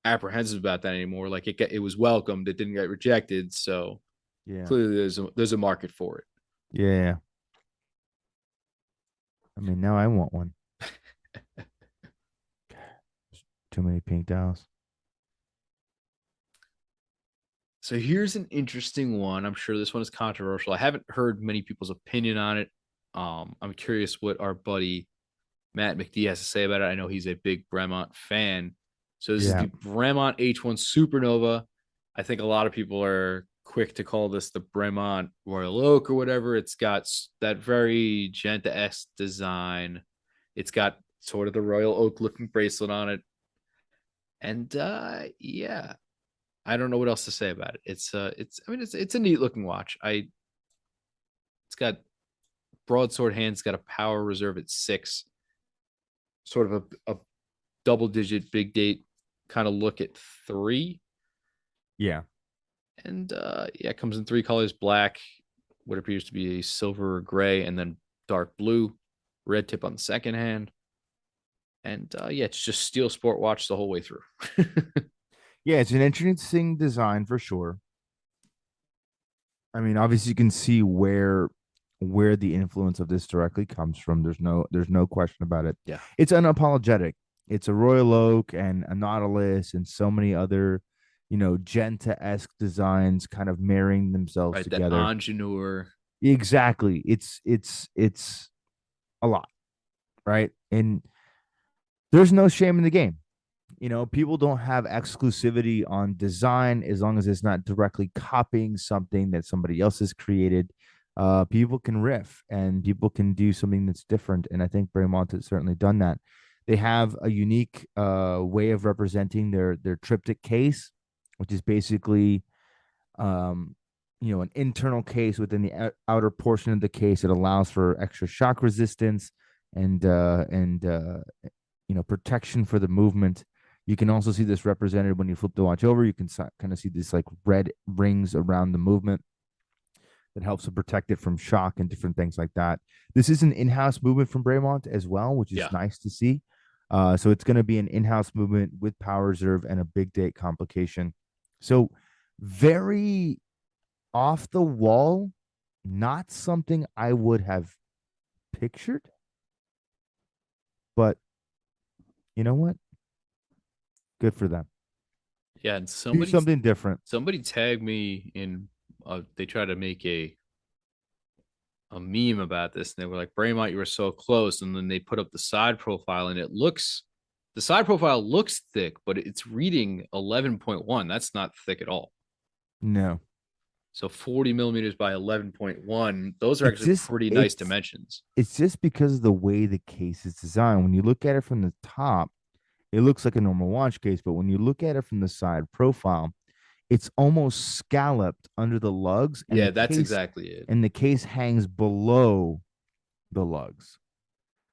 Speaker 1: apprehensive about that anymore. Like it was welcomed, it didn't get rejected. So
Speaker 2: Yeah.
Speaker 1: clearly there's a market for it.
Speaker 2: Yeah. I mean, now I want one. Too many pink dials.
Speaker 1: So here's an interesting one. I'm sure this one is controversial. I haven't heard many people's opinion on it. I'm curious what our buddy Matt McD has to say about it. I know he's a big Bremont fan. So this is
Speaker 2: Yeah.
Speaker 1: the Bremont H1 Supernova. I think a lot of people are quick to call this the Bremont Royal Oak or whatever. It's got that very Genta-esque design. It's got sort of the Royal Oak looking bracelet on it. And yeah, I don't know what else to say about it. It's a neat looking watch. It's got broadsword hands, it's got a power reserve at 6. sort of a double digit big date kind of look at three.
Speaker 2: Yeah.
Speaker 1: And yeah, it comes in three colors: black, what appears to be a silver or gray, and then dark blue, red tip on the second hand. And yeah, it's just steel sport watch the whole way through.
Speaker 2: Yeah, it's an interesting design for sure. I mean, obviously you can see where the influence of this directly comes from. There's no question about it.
Speaker 1: Yeah.
Speaker 2: It's unapologetic. It's a Royal Oak and a Nautilus and so many other, Genta-esque designs kind of marrying themselves
Speaker 1: Right. That
Speaker 2: together.
Speaker 1: ingenue.
Speaker 2: Exactly. It's a lot, right? And there's no shame in the game. People don't have exclusivity on design as long as it's not directly copying something that somebody else has created. People can riff and people can do something that's different. And I think Bremont has certainly done that. They have a unique way of representing their triptych case, which is basically an internal case within the outer portion of the case. It allows for extra shock resistance and protection for the movement. You can also see this represented when you flip the watch over. You can kind of see these like red rings around the movement that helps to protect it from shock and different things like that. This is an in-house movement from Bremont as well, which is
Speaker 1: Yeah.
Speaker 2: nice to see. So it's going to be an in-house movement with power reserve and a big date complication. So very off the wall, not something I would have pictured, but you know what? Good for them.
Speaker 1: Yeah. And
Speaker 2: Do something different.
Speaker 1: somebody tagged me in. They tried to make a meme about this, and they were like, "Braymont, you were so close." And then they put up the side profile, and the side profile looks thick, but it's reading 11.1. That's not thick at all.
Speaker 2: No,
Speaker 1: So 40 millimeters by 11.1. Those are
Speaker 2: it's
Speaker 1: actually
Speaker 2: just
Speaker 1: pretty nice
Speaker 2: it's
Speaker 1: dimensions.
Speaker 2: it's just because of the way the case is designed. When you look at it from the top, it looks like a normal watch case, but when you look at it from the side profile, it's almost scalloped under the lugs, and the
Speaker 1: Yeah, that's
Speaker 2: case
Speaker 1: exactly it.
Speaker 2: and the case hangs below the lugs.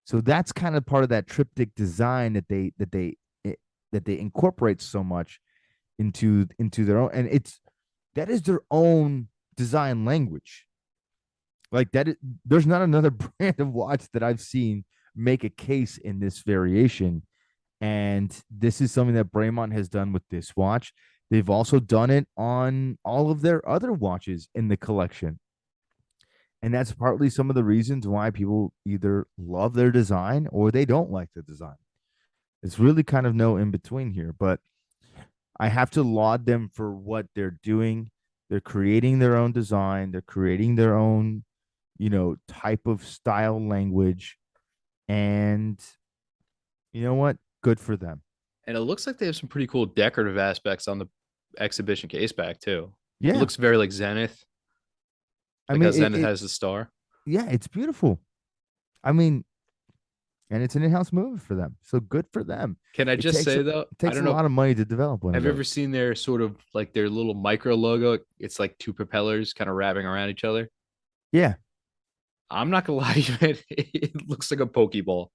Speaker 2: So that's kind of part of that triptych design that they incorporate so much into their own, and that is their own design language. Like that, there's not another brand of watch that I've seen make a case in this variation, and this is something that Bremont has done with this watch. They've also done it on all of their other watches in the collection. And that's partly some of the reasons why people either love their design or they don't like the design. It's really kind of no in between here, but I have to laud them for what they're doing. They're creating their own design, they're creating their own, type of style language. And you know what? Good for them.
Speaker 1: And it looks like they have some pretty cool decorative aspects on the exhibition case back too. It
Speaker 2: Yeah.
Speaker 1: looks very like Zenith,
Speaker 2: I
Speaker 1: like how
Speaker 2: mean,
Speaker 1: Zenith has the star.
Speaker 2: yeah, it's beautiful. I mean, and it's an in-house movie for them. So good for them.
Speaker 1: Can I
Speaker 2: It
Speaker 1: just
Speaker 2: takes
Speaker 1: say
Speaker 2: it
Speaker 1: though, I
Speaker 2: takes
Speaker 1: don't
Speaker 2: a
Speaker 1: know.
Speaker 2: lot of money to develop one of
Speaker 1: Have you ever
Speaker 2: those.
Speaker 1: seen their sort of like their little micro logo? It's like two propellers kind of wrapping around each other.
Speaker 2: Yeah.
Speaker 1: I'm not gonna lie to you, man. It looks like a Pokeball.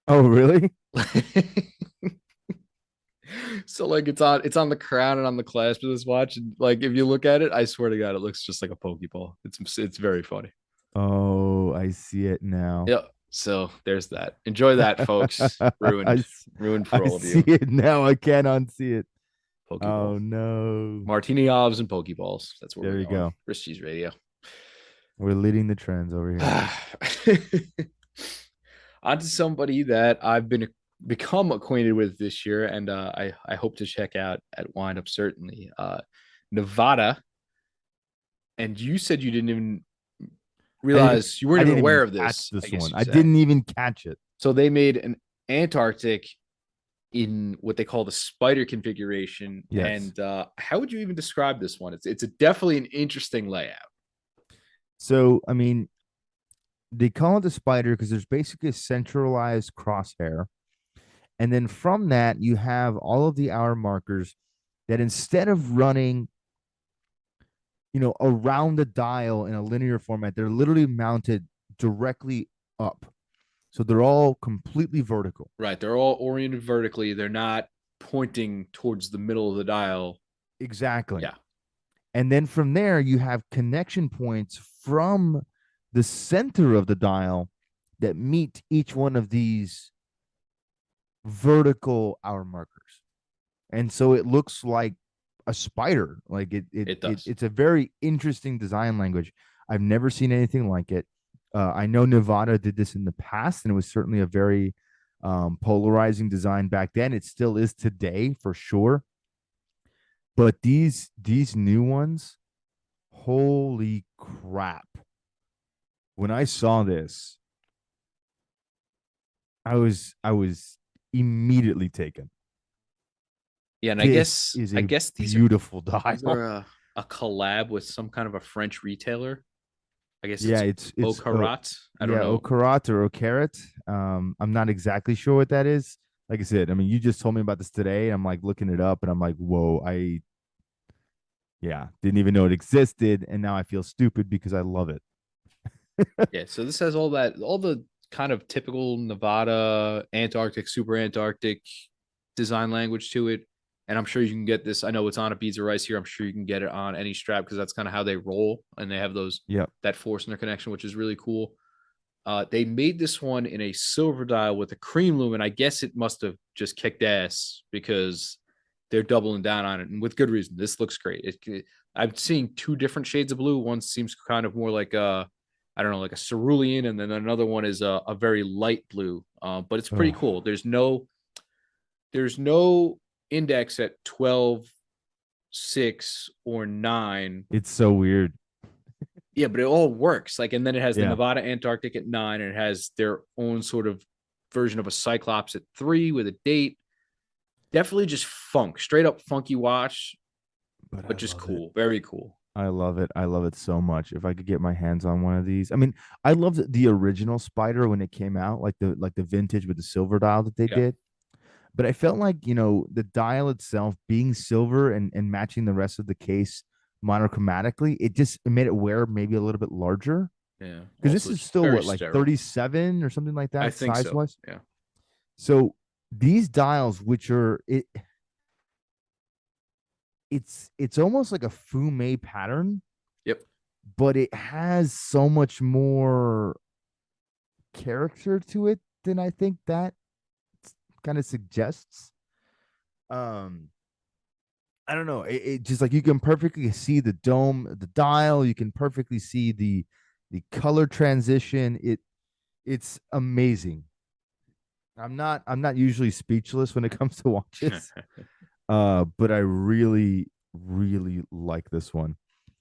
Speaker 2: Oh, really?
Speaker 1: So like it's on the crown and on the clasp of this watch. And like if you look at it, I swear to God, it looks just like a Pokeball. It's very funny.
Speaker 2: Oh, I see it now.
Speaker 1: Yeah. So there's that. Enjoy that, folks.
Speaker 2: I,
Speaker 1: Ruined. Ruined for
Speaker 2: I
Speaker 1: all of
Speaker 2: see
Speaker 1: you.
Speaker 2: it now. I can't unsee it.
Speaker 1: Pokeball.
Speaker 2: Oh no.
Speaker 1: Martini Obs and Pokeballs. That's where
Speaker 2: There
Speaker 1: we're
Speaker 2: you
Speaker 1: going.
Speaker 2: go.
Speaker 1: Rich Cheese Radio.
Speaker 2: We're leading the trends over here.
Speaker 1: On to somebody that I've become acquainted with this year, and I hope to check out at Windup certainly. Nevada, and you said you didn't even realize you weren't
Speaker 2: I
Speaker 1: even
Speaker 2: didn't even
Speaker 1: aware of
Speaker 2: catch
Speaker 1: this. I
Speaker 2: this
Speaker 1: guess
Speaker 2: one.
Speaker 1: you
Speaker 2: I
Speaker 1: say.
Speaker 2: didn't even catch it.
Speaker 1: So they made an Antarctic in what they call the spider configuration.
Speaker 2: Yes.
Speaker 1: And how would you even describe this one? It's definitely an interesting layout.
Speaker 2: So, I mean, they call it the spider because there's basically a centralized crosshair. And then from that, you have all of the hour markers that instead of running, around the dial in a linear format, they're literally mounted directly up. So they're all completely vertical.
Speaker 1: Right. They're all oriented vertically. They're not pointing towards the middle of the dial.
Speaker 2: Exactly.
Speaker 1: Yeah.
Speaker 2: And then from there, you have connection points from the center of the dial that meet each one of these vertical hour markers. And so it looks like a spider. Like
Speaker 1: It does.
Speaker 2: it's a very interesting design language. I've never seen anything like it. I know Nevada did this in the past, and it was certainly a very polarizing design back then. It still is today for sure. But these new ones, holy crap! When I saw this, I was immediately taken.
Speaker 1: Yeah, and I
Speaker 2: This
Speaker 1: guess
Speaker 2: is
Speaker 1: I
Speaker 2: a
Speaker 1: guess
Speaker 2: beautiful
Speaker 1: these are
Speaker 2: dial.
Speaker 1: a collab with some kind of a French retailer. I guess
Speaker 2: Yeah,
Speaker 1: it's
Speaker 2: it's
Speaker 1: Okarat. I don't
Speaker 2: yeah,
Speaker 1: know.
Speaker 2: Okarat or Okarat. I'm not exactly sure what that is. Like I said, I mean, you just told me about this today. I'm like looking it up, and I'm like, whoa, I yeah, didn't even know it existed, and now I feel stupid because I love it.
Speaker 1: Yeah, so this has all the kind of typical Nevada, Antarctic, super Antarctic design language to it. And I'm sure you can get this. I know it's on a beads of rice here. I'm sure you can get it on any strap because that's kind of how they roll, and they have those
Speaker 2: Yep.
Speaker 1: that force in their connection, which is really cool. They made this one in a silver dial with a cream lumen. I guess it must have just kicked ass because they're doubling down on it, and with good reason. This looks great. I'm seeing two different shades of blue. One seems kind of more like a, I don't know, like a cerulean, and then another one is a very light blue. But it's pretty
Speaker 2: Oh,
Speaker 1: cool. There's no index at 12, 6, or 9.
Speaker 2: it's so weird.
Speaker 1: Yeah, but it all works. Like, and then it has the
Speaker 2: Yeah.
Speaker 1: Nevada Antarctic at 9, and it has their own sort of version of a Cyclops at 3 with a date. Definitely just funk, straight up funky watch,
Speaker 2: But
Speaker 1: but
Speaker 2: I
Speaker 1: just
Speaker 2: love it.
Speaker 1: cool, very cool.
Speaker 2: I love it. I love it so much. If I could get my hands on one of these. I mean, I loved the original Spider when it came out, like the vintage with the silver dial that they
Speaker 1: Yeah,
Speaker 2: did. But I felt like, the dial itself being silver and matching the rest of the case monochromatically, it made it wear maybe a little bit larger.
Speaker 1: yeah.
Speaker 2: Because this
Speaker 1: Also,
Speaker 2: is
Speaker 1: it's
Speaker 2: still
Speaker 1: very
Speaker 2: what, like
Speaker 1: sterile.
Speaker 2: 37 or something like
Speaker 1: I
Speaker 2: that,
Speaker 1: think
Speaker 2: size
Speaker 1: so.
Speaker 2: wise.
Speaker 1: Yeah.
Speaker 2: So these dials, which are it's almost like a fume pattern,
Speaker 1: Yep.
Speaker 2: but it has so much more character to it than I think that kind of suggests. Um, I don't know. It just like you can perfectly see the dome, the dial. You can perfectly see the color transition. It's amazing. I'm not usually speechless when it comes to watches. But I really, really like this one.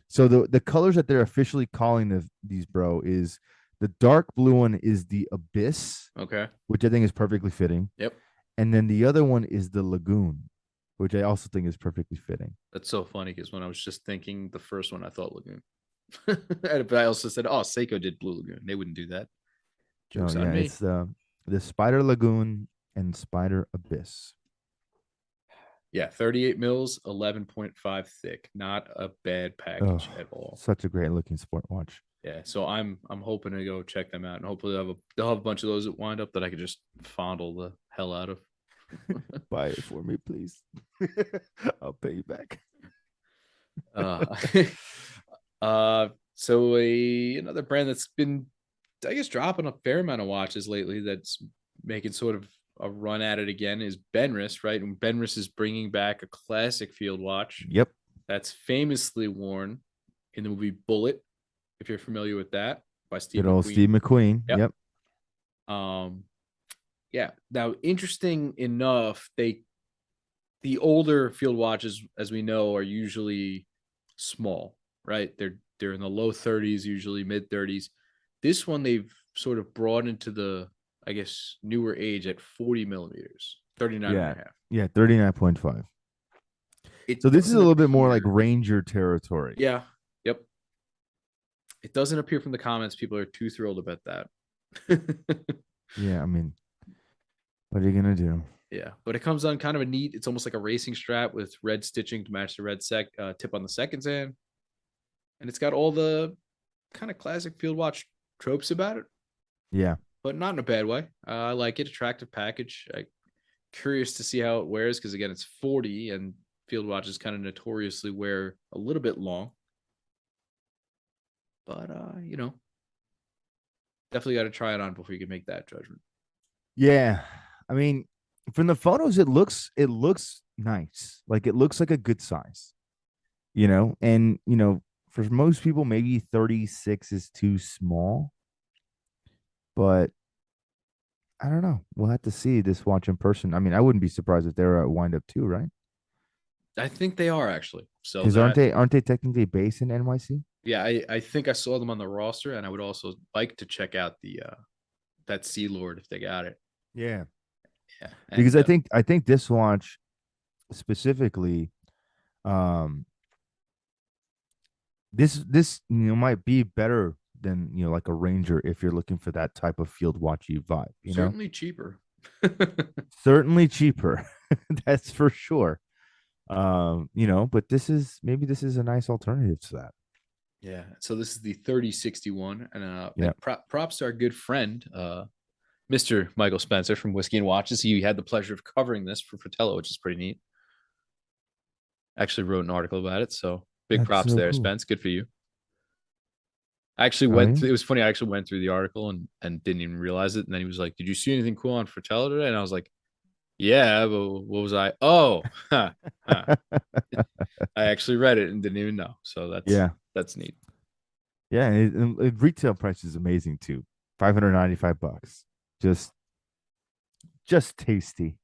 Speaker 2: So the colors that they're officially calling these, bro, is the dark blue one is the Abyss,
Speaker 1: Okay.
Speaker 2: which I think is perfectly fitting.
Speaker 1: Yep.
Speaker 2: And then the other one is the Lagoon, which I also think is perfectly fitting.
Speaker 1: That's so funny because when I was just thinking the first one, I thought Lagoon. But I also said, oh, Seiko did Blue Lagoon. They wouldn't do that.
Speaker 2: Oh
Speaker 1: Joke's on
Speaker 2: yeah,
Speaker 1: me.
Speaker 2: it's the Spider Lagoon and Spider Abyss.
Speaker 1: Yeah, 38 mils, 11.5 thick. Not a bad
Speaker 2: Oh,
Speaker 1: package at all.
Speaker 2: such a great looking sport watch.
Speaker 1: Yeah, so I'm hoping to go check them out, and hopefully they'll have a bunch of those that wind up that I could just fondle the hell out of.
Speaker 2: Buy it for me, please. I'll pay you back.
Speaker 1: uh, so another brand that's been, I guess, dropping a fair amount of watches lately that's making sort of a run at it again is Benris, right? And Benris is bringing back a classic field watch
Speaker 2: Yep.
Speaker 1: that's famously worn in the movie Bullet, if you're familiar with that, by Steve
Speaker 2: Good old
Speaker 1: McQueen.
Speaker 2: Steve McQueen.
Speaker 1: Yep.
Speaker 2: Yep.
Speaker 1: Um, yeah. Now, interesting enough, the older field watches, as we know, are usually small, right? They're in the low 30s, usually mid 30s. This one they've sort of brought into the, I guess, newer age at 40 millimeters, 39 and
Speaker 2: Yeah.
Speaker 1: a half.
Speaker 2: Yeah. 39.5. So
Speaker 1: It
Speaker 2: this is a
Speaker 1: doesn't
Speaker 2: little bit more like
Speaker 1: appear.
Speaker 2: Ranger territory.
Speaker 1: Yeah. Yep. It doesn't appear from the comments people are too thrilled about that.
Speaker 2: Yeah. I mean, what are you gonna do?
Speaker 1: Yeah, but it comes on kind of a neat. It's almost like a racing strap with red stitching to match the red tip on the seconds hand, and it's got all the kind of classic field watch tropes about it.
Speaker 2: Yeah.
Speaker 1: but not in a bad way. I like it. Attractive package. Curious to see how it wears because again, it's 40 and field watches kind of notoriously wear a little bit long. But definitely got to try it on before you can make that judgment.
Speaker 2: Yeah. I mean, from the photos, it looks nice. Like it looks like a good size, and for most people, maybe 36 is too small, but I don't know. We'll have to see this watch in person. I mean, I wouldn't be surprised if they're at wind up too, right?
Speaker 1: I think they are actually. So
Speaker 2: Because aren't
Speaker 1: that
Speaker 2: they aren't they technically based in NYC?
Speaker 1: yeah, I think I saw them on the roster, and I would also like to check out the that Sea Lord if they got it.
Speaker 2: Yeah.
Speaker 1: Yeah,
Speaker 2: Because
Speaker 1: and
Speaker 2: I think this watch specifically, um, this might be better than like a Ranger if you're looking for that type of field watchy vibe.
Speaker 1: certainly cheaper.
Speaker 2: Certainly cheaper, that's for sure. But this is a nice alternative to that.
Speaker 1: Yeah. So this is the 3061,
Speaker 2: Yeah.
Speaker 1: and props to our good friend, Mr. Michael Spencer from Whiskey and Watches. He had the pleasure of covering this for Fratello, which is pretty neat. Actually wrote an article about it, so big
Speaker 2: That's
Speaker 1: props
Speaker 2: so
Speaker 1: there,
Speaker 2: cool.
Speaker 1: Spence. Good for you. I actually
Speaker 2: Oh
Speaker 1: went
Speaker 2: yeah.
Speaker 1: through, it was funny. I actually went through the article and didn't even realize it. And then he was like, "Did you see anything cool on Fratello today?" And I was like, "Yeah, but what was I? Oh, huh, huh. I actually read it and didn't even know." So
Speaker 2: Yeah.
Speaker 1: that's neat.
Speaker 2: Yeah. And retail price is amazing too. $595. Just just tasty.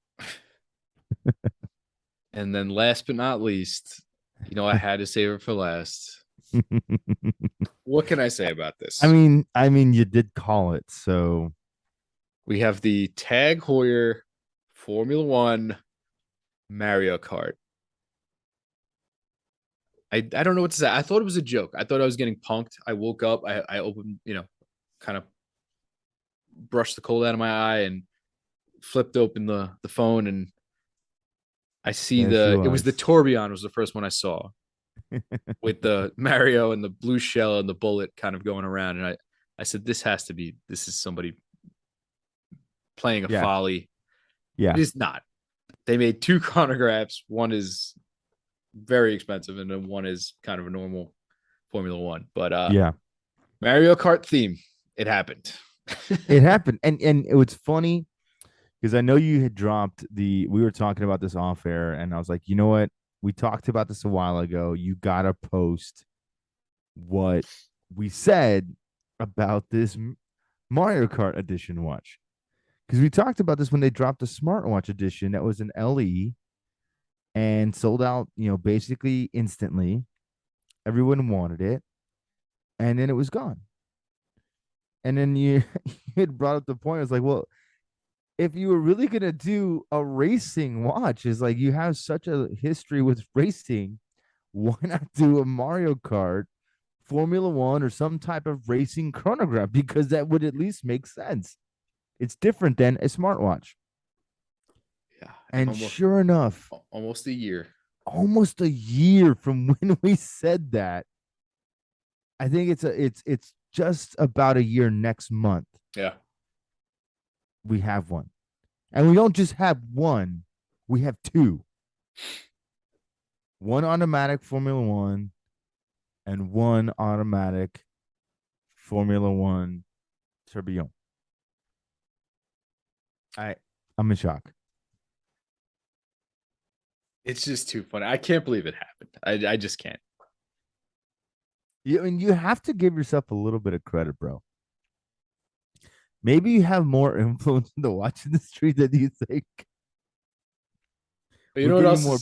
Speaker 1: And then last but not least, I had to save it for last. What can I say about
Speaker 2: I
Speaker 1: this?
Speaker 2: mean, I mean, you did call it, so
Speaker 1: We have the Tag Heuer Formula One Mario Kart. I don't know what to say. I thought it was a joke. I thought I was getting punked. I woke up. I opened, kind of brushed the cold out of my eye and flipped open the phone, and I see
Speaker 2: there she
Speaker 1: it was the
Speaker 2: was.
Speaker 1: Tourbillon was the first one I saw with the Mario and the blue shell and the bullet kind of going around. And I said, this is somebody playing a
Speaker 2: Yeah.
Speaker 1: folly. It
Speaker 2: Yeah.
Speaker 1: is not. They made two chronographs. One is very expensive, and then one is kind of a normal Formula One. But
Speaker 2: Yeah.
Speaker 1: Mario Kart theme, it happened.
Speaker 2: It happened. And it was funny because I know you had dropped we were talking about this off air, and I was like, you know what? We talked about this a while ago. You gotta post what we said about this Mario Kart edition watch. Because we talked about this when they dropped the smartwatch edition that was an LE and sold out, basically instantly. Everyone wanted it, and then it was gone. And then you you had brought up the point. I was like, well, if you were really gonna do a racing watch, is like you have such a history with racing, why not do a Mario Kart, Formula One, or some type of racing chronograph? Because that would at least make sense. It's different than a smartwatch.
Speaker 1: Yeah, and
Speaker 2: And sure enough,
Speaker 1: almost a year.
Speaker 2: almost a year from when we said that, I think it's just about a year next month.
Speaker 1: Yeah,
Speaker 2: We have one. And we don't just have one, we have two. One automatic Formula One and one automatic Formula One Tourbillon. I I'm in shock.
Speaker 1: it's just too funny. I can't believe it happened. I just can't.
Speaker 2: You have to give yourself a little bit of credit, bro. Maybe you have more influence in the watch industry than you think.
Speaker 1: But
Speaker 2: We're getting more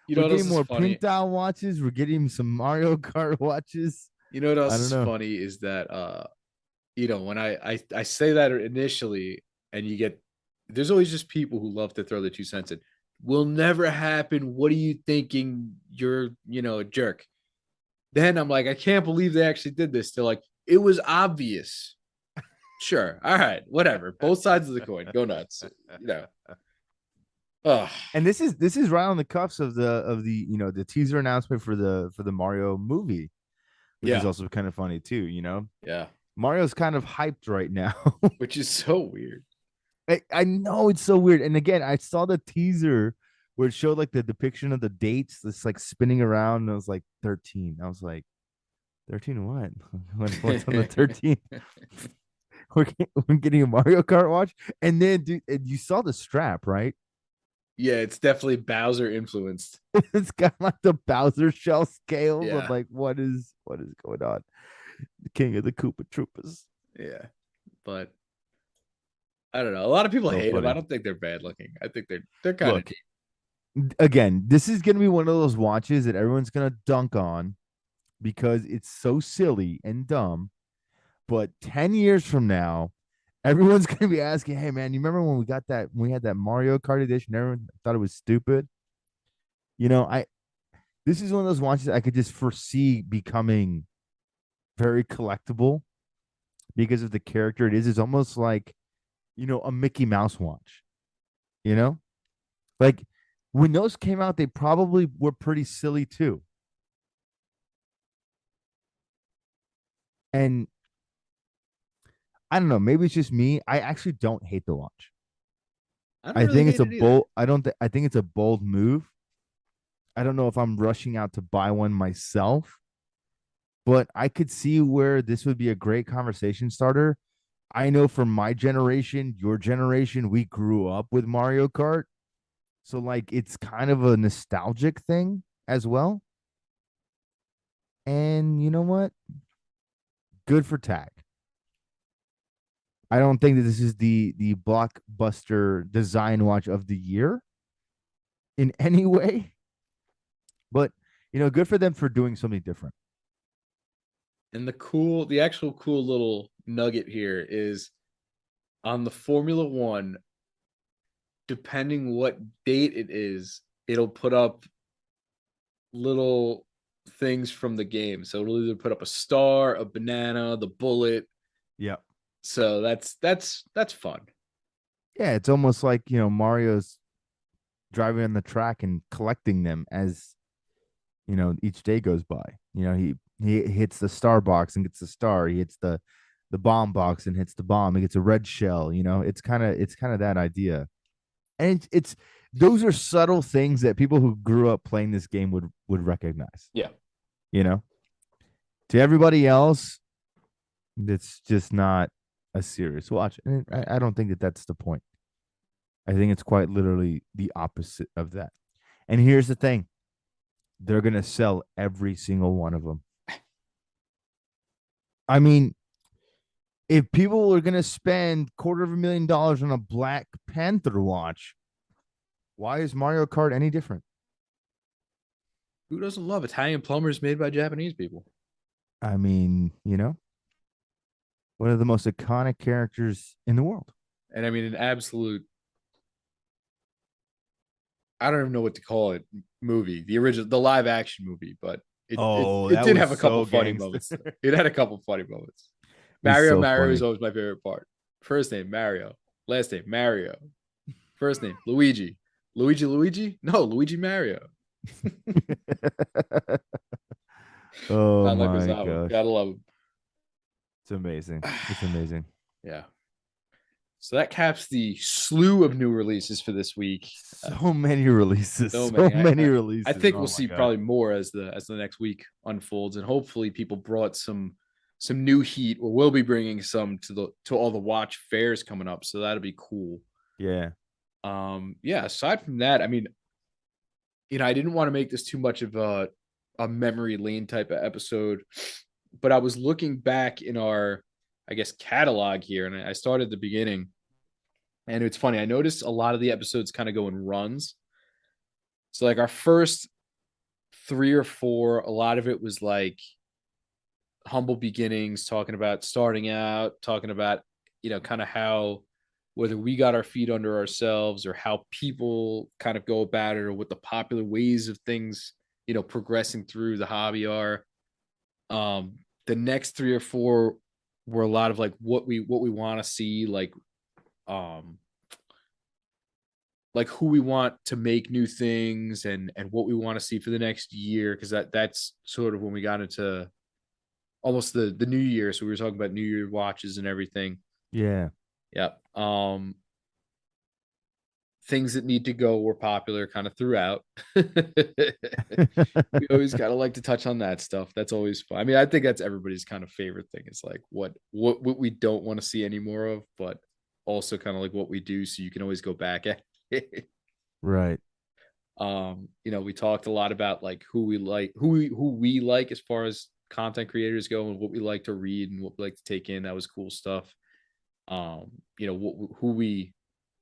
Speaker 1: you know
Speaker 2: we're
Speaker 1: what else
Speaker 2: getting
Speaker 1: is
Speaker 2: more
Speaker 1: funny?
Speaker 2: pink dial watches. We're getting some Mario Kart watches.
Speaker 1: You know what
Speaker 2: I
Speaker 1: else
Speaker 2: don't
Speaker 1: is
Speaker 2: know.
Speaker 1: funny is that when I say that initially, and you get there's always just people who love to throw the 2 cents in. Will never happen. What are you thinking? You're a jerk. Then I'm like, I can't believe they actually did this. They're like, it was obvious. Sure. All right. Whatever. Both sides of the coin. Go nuts. You know. Oh,
Speaker 2: And this is right on the cuffs of the the teaser announcement for the Mario movie, which is
Speaker 1: yeah.
Speaker 2: also kind of funny too.
Speaker 1: Yeah.
Speaker 2: Mario's kind of hyped right now.
Speaker 1: which is so weird.
Speaker 2: I know it's so weird. And again, I saw the teaser where it showed like the depiction of the dates, this like spinning around, and I was like 13. I was like, 13 what? What's on the 13th? We're getting a Mario Kart watch. And then dude, and you saw the strap, right?
Speaker 1: Yeah, it's definitely Bowser influenced.
Speaker 2: It's got like the Bowser shell scales. I'm
Speaker 1: Yeah,
Speaker 2: like, what is going on? The king of the Koopa Troopas.
Speaker 1: yeah. But I don't know. A lot of people
Speaker 2: So
Speaker 1: hate them. I
Speaker 2: funny.
Speaker 1: don't think they're bad looking. I think they're kind of
Speaker 2: Look, again, this is gonna be one of those watches that everyone's gonna dunk on because it's so silly and dumb. But 10 years from now, everyone's gonna be asking, hey man, you remember when we had that Mario Kart edition? Everyone thought it was stupid. You know, I this is one of those watches I could just foresee becoming very collectible because of the character it is. It's almost like, a Mickey Mouse watch, you know? Like when those came out, they probably were pretty silly too. And I don't know, maybe it's just me. I actually don't hate the watch.
Speaker 1: I don't
Speaker 2: I
Speaker 1: really
Speaker 2: think it's
Speaker 1: hate
Speaker 2: a
Speaker 1: it either.
Speaker 2: bold I don't th- I think it's a bold move. I don't know if I'm rushing out to buy one myself, but I could see where this would be a great conversation starter. I know for my generation, your generation, we grew up with Mario Kart. So like it's kind of a nostalgic thing as well. And you know what? Good for Tag. I don't think that this is the blockbuster design watch of the year in any way, but good for them for doing something different.
Speaker 1: And the actual cool little nugget here is on the Formula One, depending what date it is, it'll put up little things from the game. So it'll either put up a star, a banana, the bullet.
Speaker 2: Yep.
Speaker 1: So that's fun.
Speaker 2: Yeah, it's almost like, Mario's driving on the track and collecting them as, each day goes by. He hits the star box and gets the star. He hits the bomb box and hits the bomb. He gets a red shell. It's kind of that idea. And it's those are subtle things that people who grew up playing this game would recognize.
Speaker 1: Yeah.
Speaker 2: You know, to everybody else, it's just not a serious watch, and
Speaker 1: Right.
Speaker 2: I don't think that that's the point. I think it's quite literally the opposite of that. And here's the thing: they're gonna sell every single one of them. I mean, if people are gonna spend $250,000 on a Black Panther watch, why is Mario Kart any different?
Speaker 1: Who doesn't love Italian plumbers made by Japanese people?
Speaker 2: I mean, one of the most iconic characters in the world.
Speaker 1: And I mean, an absolute, I don't even know what to call it, movie, the original, the live action movie, but it it,
Speaker 2: Oh,
Speaker 1: it
Speaker 2: that
Speaker 1: did
Speaker 2: was
Speaker 1: have a couple
Speaker 2: so
Speaker 1: funny
Speaker 2: gangster.
Speaker 1: moments. It had a couple funny moments.
Speaker 2: It was so
Speaker 1: Mario is
Speaker 2: funny.
Speaker 1: always my favorite part. First name Mario, last name Mario, first name Luigi. Luigi? No, Luigi Mario.
Speaker 2: Oh
Speaker 1: Not like
Speaker 2: my
Speaker 1: Ozawa.
Speaker 2: gosh.
Speaker 1: Gotta love him.
Speaker 2: It's amazing. It's amazing.
Speaker 1: Yeah. So that caps the slew of new releases for this week.
Speaker 2: So many releases.
Speaker 1: So
Speaker 2: So
Speaker 1: many.
Speaker 2: many
Speaker 1: I
Speaker 2: releases.
Speaker 1: think we'll
Speaker 2: Oh my
Speaker 1: see
Speaker 2: god.
Speaker 1: probably more as the next week unfolds, and hopefully people brought some new heat, or will be bringing some to all the watch fairs coming up. So that'll be cool.
Speaker 2: Yeah.
Speaker 1: Yeah. Aside from that, I mean, I didn't want to make this too much of a memory lane type of episode, but I was looking back in our, I guess, catalog here, and I started at the beginning. And it's funny, I noticed a lot of the episodes kind of go in runs. So like our first three or four, a lot of it was like humble beginnings, talking about starting out, talking about, kind of how whether we got our feet under ourselves or how people kind of go about it or what the popular ways of things, progressing through the hobby are. The next three or four were a lot of like what we want to see, um like who we want to make new things and what we want to see for the next year, because that's sort of when we got into almost the new year. So we were talking about New Year watches and everything.
Speaker 2: Yeah.
Speaker 1: Yep. Things that need to go were popular kind of throughout. We always kind of like to touch on that stuff. That's always fun. I mean, I think that's everybody's kind of favorite thing. Is like what we don't want to see any more of, but also kind of like what we do, so you can always go back at it.
Speaker 2: Right.
Speaker 1: We talked a lot about like who we like as far as content creators go, and what we like to read and what we like to take in. That was cool stuff. Who we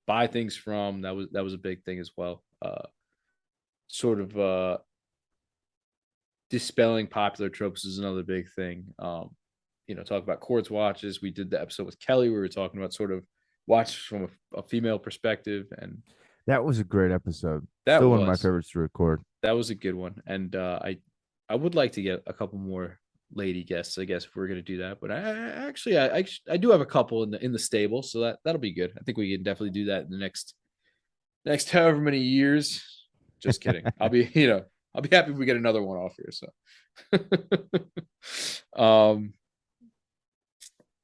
Speaker 1: buy things from. That was a big thing as well. Sort of dispelling popular tropes is another big thing. Talk about quartz watches. We did the episode with Kelly. We were talking about sort of watches from a female perspective, and
Speaker 2: That was a great episode.
Speaker 1: that
Speaker 2: Still one of my
Speaker 1: was
Speaker 2: favorites to record.
Speaker 1: that was a good one. And I would like to get a couple more lady guests, I guess, if we're gonna do that. But I do have a couple in the stable, so that'll be good. I think we can definitely do that in the next however many years. Just kidding. I'll be happy if we get another one off here. So,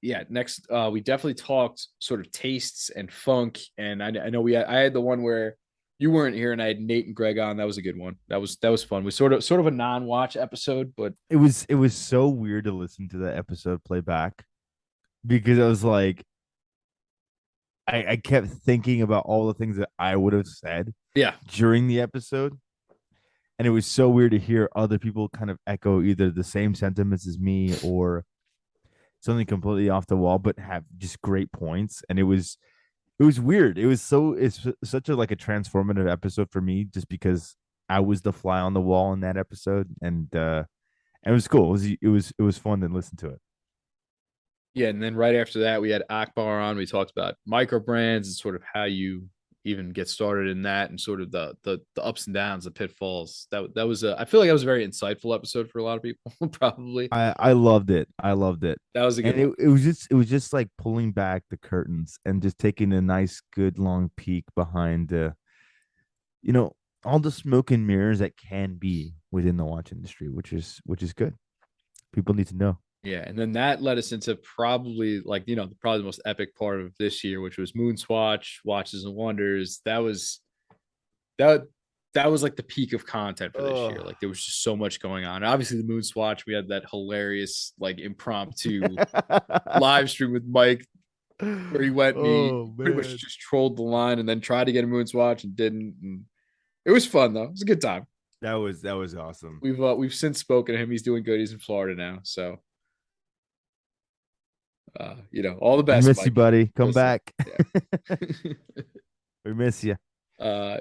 Speaker 1: yeah. Next, we definitely talked sort of tastes and funk, and I know I had the one where you weren't here, and I had Nate and Greg on. That was a good one. That was fun. We sort of a non-watch episode, but
Speaker 2: It was so weird to listen to that episode play back because I was like, I kept thinking about all the things that I would have said
Speaker 1: yeah,
Speaker 2: during the episode. And it was so weird to hear other people kind of echo either the same sentiments as me or something completely off the wall, but have just great points. And it was weird. It's such a like a transformative episode for me just because I was the fly on the wall in that episode. And it was cool. It was fun to listen to it.
Speaker 1: yeah. And then right after that, we had Akbar on. We talked about micro brands and sort of how you even get started in that, and sort of the ups and downs, the pitfalls. That was I feel like that was a very insightful episode for a lot of people, probably.
Speaker 2: I loved it. I loved it.
Speaker 1: That was a good
Speaker 2: And
Speaker 1: one.
Speaker 2: it was just like pulling back the curtains and just taking a nice good long peek behind you know all the smoke and mirrors that can be within the watch industry, which is good. People need to know.
Speaker 1: Yeah, and then that led us into probably like probably the most epic part of this year, which was Moonswatch, Watches and Wonders. That that was like the peak of content for this year.
Speaker 2: Oh.
Speaker 1: Like there was just so much going on. Obviously, the Moonswatch, we had that hilarious like impromptu live stream with Mike where he went and he
Speaker 2: Oh
Speaker 1: pretty much
Speaker 2: man.
Speaker 1: just trolled the line and then tried to get a Moonswatch and didn't. And it was fun though. It was a good time.
Speaker 2: That was awesome.
Speaker 1: We've since spoken to him. He's doing good. He's in Florida now, so all the
Speaker 2: We
Speaker 1: best,
Speaker 2: miss you,
Speaker 1: Mike.
Speaker 2: buddy. Come
Speaker 1: Listen,
Speaker 2: back.
Speaker 1: yeah.
Speaker 2: We miss you.
Speaker 1: uh,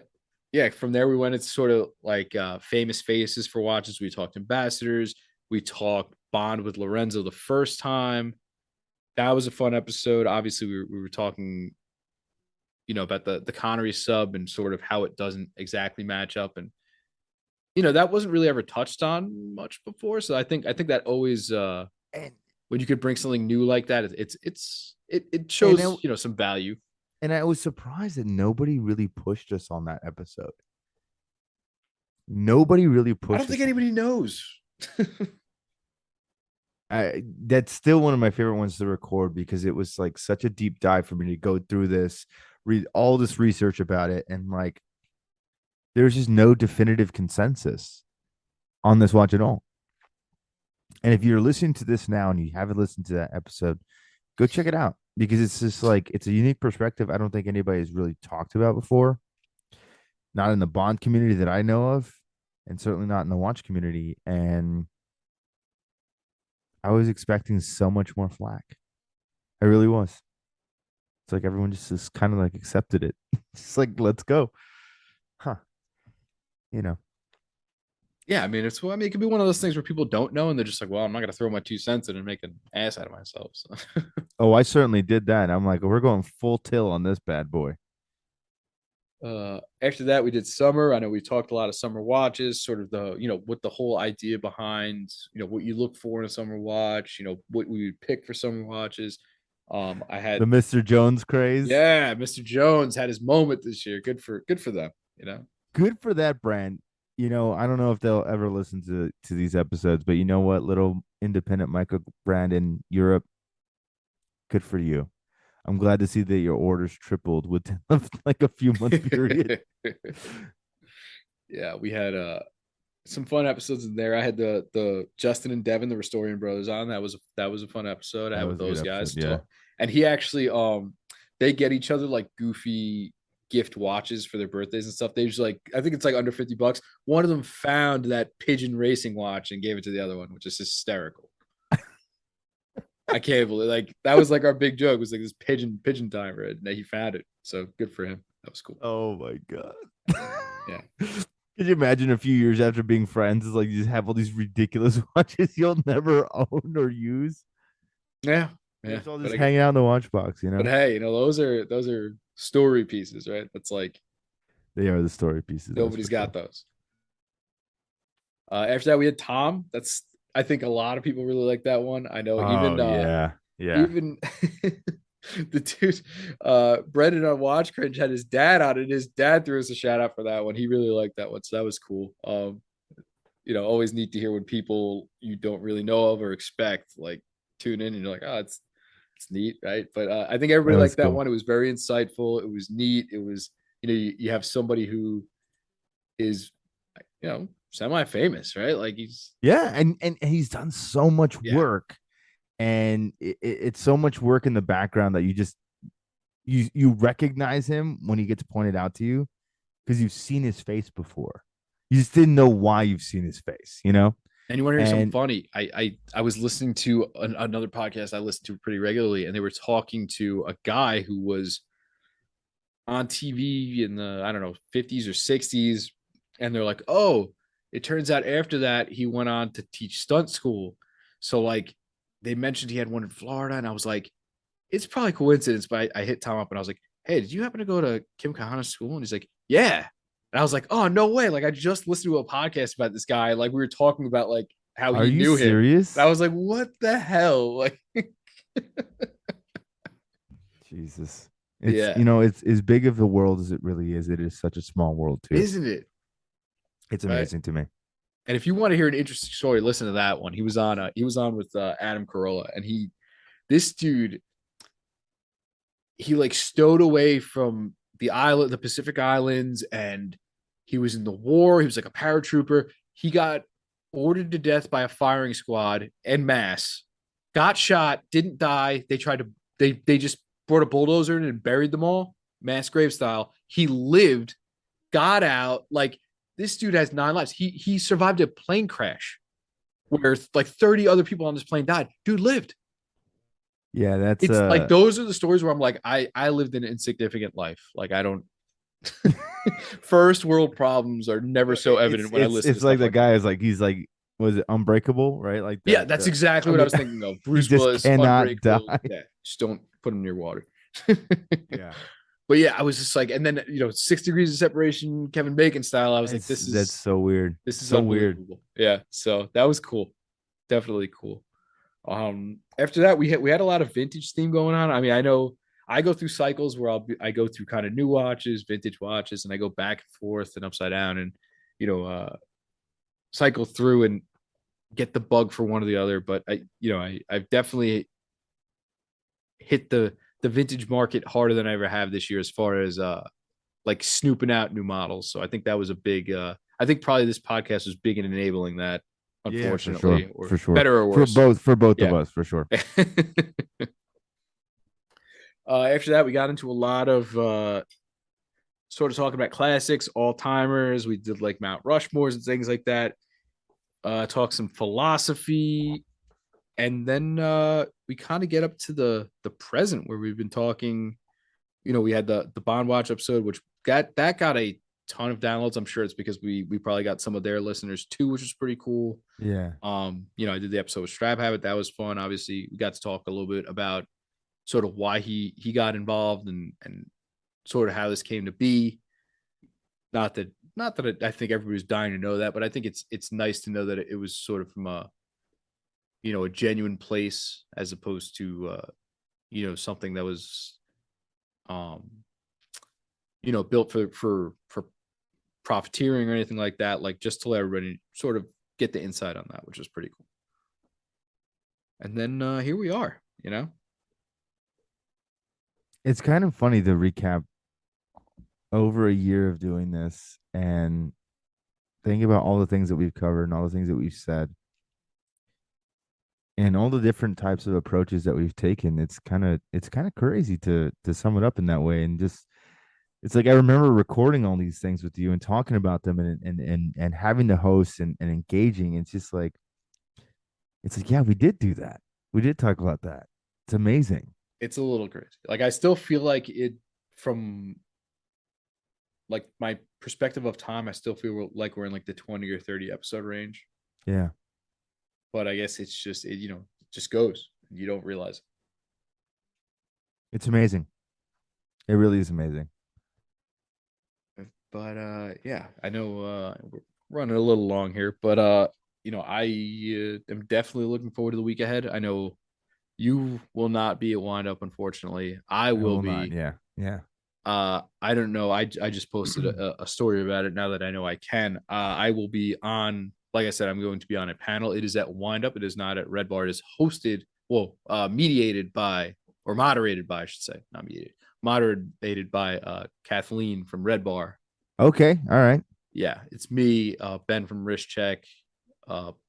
Speaker 1: yeah. From there, we went into sort of like famous faces for watches. We talked ambassadors. We talked Bond with Lorenzo the first time. That was a fun episode. Obviously, we were talking, about the Connery sub and sort of how it doesn't exactly match up, and that wasn't really ever touched on much before. So I think that always
Speaker 2: And
Speaker 1: when you could bring something new like that, it
Speaker 2: and
Speaker 1: shows
Speaker 2: I,
Speaker 1: some value.
Speaker 2: and I was surprised that nobody really pushed us on that episode. Nobody really
Speaker 1: I don't
Speaker 2: pushed
Speaker 1: think
Speaker 2: us on it.
Speaker 1: anybody knows.
Speaker 2: That's still one of my favorite ones to record because it was like such a deep dive for me to go through this, read all this research about it, and like there's just no definitive consensus on this watch at all. And if you're listening to this now and you haven't listened to that episode, go check it out because it's just like it's a unique perspective I don't think anybody's really talked about before. Not in the Bond community that I know of, and certainly not in the watch community. And I was expecting so much more flack. I really was. It's like everyone just kind of like accepted it. It's like, let's go. Huh. You know.
Speaker 1: Yeah, I mean, it could be one of those things where people don't know and they're just like, well, I'm not gonna throw my 2 cents in and make an ass out of myself. So
Speaker 2: Oh, I certainly did that. I'm like, we're going full tilt on this bad boy.
Speaker 1: after that, we did summer. I know we talked a lot of summer watches, sort of what the whole idea behind, what you look for in a summer watch, what we would pick for summer watches. I
Speaker 2: The
Speaker 1: had
Speaker 2: Mr. Jones craze.
Speaker 1: Yeah, Mr. Jones had his moment this year. Good for them.
Speaker 2: Good for that brand. I don't know if they'll ever listen to these episodes, but you know what, little independent micro brand in Europe. Good for you. I'm glad to see that your orders tripled within like a few month period.
Speaker 1: Yeah, we had some fun episodes in there. I had the Justin and Devin, the Restorian brothers, on. That was a fun episode I
Speaker 2: That
Speaker 1: had with
Speaker 2: was a good
Speaker 1: those
Speaker 2: episode.
Speaker 1: guys.
Speaker 2: Yeah.
Speaker 1: And he actually they get each other like goofy gift watches for their birthdays and stuff. They just like I think it's like under $50. One of them found that pigeon racing watch and gave it to the other one, which is hysterical. I can't believe like that was like our big joke was like this pigeon timer and he found it. So good for him. That was cool.
Speaker 2: Oh my god.
Speaker 1: Yeah.
Speaker 2: Could you imagine a few years after being friends, it's like you just have all these ridiculous watches you'll never own or use?
Speaker 1: Yeah.
Speaker 2: They're
Speaker 1: Yeah.
Speaker 2: just all
Speaker 1: But
Speaker 2: just
Speaker 1: again,
Speaker 2: hanging out in the watch box, you
Speaker 1: but
Speaker 2: know?
Speaker 1: hey, those are story pieces, right? That's like
Speaker 2: They are the story pieces, that's
Speaker 1: nobody's
Speaker 2: for
Speaker 1: got
Speaker 2: sure.
Speaker 1: those. After that, we had Tom. That's I think a lot of people really like that one. I know
Speaker 2: Oh yeah. Yeah.
Speaker 1: even the dude Brendan on Watch Cringe had his dad on it. His dad threw us a shout out for that one. He really liked that one, so that was cool. Always neat to hear when people you don't really know of or expect like tune in and you're like, oh, it's neat, right? But I think
Speaker 2: That
Speaker 1: everybody
Speaker 2: was
Speaker 1: liked that
Speaker 2: cool.
Speaker 1: one. It was very insightful. It was neat. It was you have somebody who is semi-famous, right? Like he's
Speaker 2: Yeah, and he's done so much
Speaker 1: yeah.
Speaker 2: work, and it's so much work in the background that you recognize him when he gets pointed out to you because you've seen his face before. You just didn't know why you've seen his face, you know?
Speaker 1: And you want to hear something
Speaker 2: And
Speaker 1: funny? I was listening to another podcast I listen to pretty regularly, and they were talking to a guy who was on TV in the I don't know 50s or 60s, and they're like, oh, it turns out after that he went on to teach stunt school. So like they mentioned he had one in Florida, and I was like, it's probably coincidence, but I hit Tom up and I was like, hey, did you happen to go to Kim Kahana's school? And he's like, yeah. And I was like, oh, no way. Like, I just listened to a podcast about this guy. Like, we were talking about like how
Speaker 2: are
Speaker 1: he
Speaker 2: you
Speaker 1: knew him. And I
Speaker 2: serious?
Speaker 1: was like, what the hell? Like,
Speaker 2: Jesus. It's
Speaker 1: yeah,
Speaker 2: it's as big of the world as it really is. It is such a small world too.
Speaker 1: isn't it?
Speaker 2: It's
Speaker 1: Right.
Speaker 2: amazing to me.
Speaker 1: And if you want to hear an interesting story, listen to that one. He was on with Adam Carolla, and this dude, he like stowed away from the Pacific Islands, and he was in the war. He was like a paratrooper. He got ordered to death by a firing squad en masse, got shot, didn't die. They just brought a bulldozer in and buried them all, mass grave style. He lived, got out. Like this dude has 9 lives. He survived a plane crash where like 30 other people on this plane died. Dude lived.
Speaker 2: Yeah, that's
Speaker 1: It's like those are the stories where I'm like, I lived an insignificant life. Like I don't first world problems are never so
Speaker 2: it's
Speaker 1: evident when I
Speaker 2: it's
Speaker 1: listen to
Speaker 2: it's like
Speaker 1: stuff
Speaker 2: the
Speaker 1: like that.
Speaker 2: guy is like he's like was it Unbreakable, right? Like
Speaker 1: Yeah,
Speaker 2: that
Speaker 1: that's exactly
Speaker 2: I
Speaker 1: what I
Speaker 2: mean
Speaker 1: was thinking of.
Speaker 2: he
Speaker 1: Bruce
Speaker 2: just
Speaker 1: Willis,
Speaker 2: cannot
Speaker 1: Unbreakable.
Speaker 2: die.
Speaker 1: Yeah, just don't put him near water.
Speaker 2: Yeah.
Speaker 1: But yeah, I was just like, and then 6 degrees of separation, Kevin Bacon style. I was like,
Speaker 2: It's
Speaker 1: this
Speaker 2: that's
Speaker 1: is
Speaker 2: so weird.
Speaker 1: this is
Speaker 2: So weird.
Speaker 1: unbelievable. Yeah, so that was cool, definitely cool. After that, we had a lot of vintage theme going on. I mean, I know I go through cycles where I go through kind of new watches, vintage watches, and I go back and forth and upside down, and you know, uh, cycle through and get the bug for one or the other. But I've definitely hit the vintage market harder than I ever have this year as far as like snooping out new models. So I think that was a big I think probably this podcast was big in enabling that,
Speaker 2: Yeah, for sure.
Speaker 1: unfortunately, or
Speaker 2: For sure.
Speaker 1: better or
Speaker 2: For
Speaker 1: worse.
Speaker 2: both of
Speaker 1: Yeah.
Speaker 2: us, for sure.
Speaker 1: After that, we got into a lot of sort of talking about classics, all timers. We did like Mount Rushmores and things like that. Talk some philosophy, and then we kind of get up to the present where we've been talking. We had the Bond Watch episode, which got a ton of downloads. I'm sure it's because we probably got some of their listeners too, which was pretty cool.
Speaker 2: Yeah.
Speaker 1: I did the episode with Strap Habit. That was fun. Obviously, we got to talk a little bit about sort of why he got involved and sort of how this came to be. Not that I think everybody's dying to know that, but I think it's nice to know that it was sort of from a genuine place as opposed to something that was um built for profiteering or anything like that. Like just to let everybody sort of get the insight on that, which is pretty cool. And then here we are,
Speaker 2: It's kind of funny to recap over a year of doing this and think about all the things that we've covered and all the things that we've said and all the different types of approaches that we've taken. It's kind of crazy to sum it up in that way. And just it's like I remember recording all these things with you and talking about them and having the host and engaging. It's like, yeah, we did do that. We did talk about that. It's amazing.
Speaker 1: it's a little crazy. Like I still feel like it from like my perspective of time. I still feel like we're in like the 20 or 30 episode range.
Speaker 2: Yeah.
Speaker 1: But I guess it's just it just goes. You don't realize.
Speaker 2: It's amazing. It really is amazing.
Speaker 1: But yeah, I know we're running a little long here, but I am definitely looking forward to the week ahead. I know you will not be at wind up, unfortunately. I
Speaker 2: I
Speaker 1: will
Speaker 2: will not.
Speaker 1: be.
Speaker 2: Yeah. Yeah.
Speaker 1: I don't know. I just posted a story about it now that I know I can. I will be on, like I said, I'm going to be on a panel. It is at Wind Up. It is not at Red Bar. It is hosted, well, mediated by, or moderated by, I should say, not mediated, moderated by Kathleen from Red Bar.
Speaker 2: Okay. All right.
Speaker 1: Yeah, it's me, Ben from Wrist Check,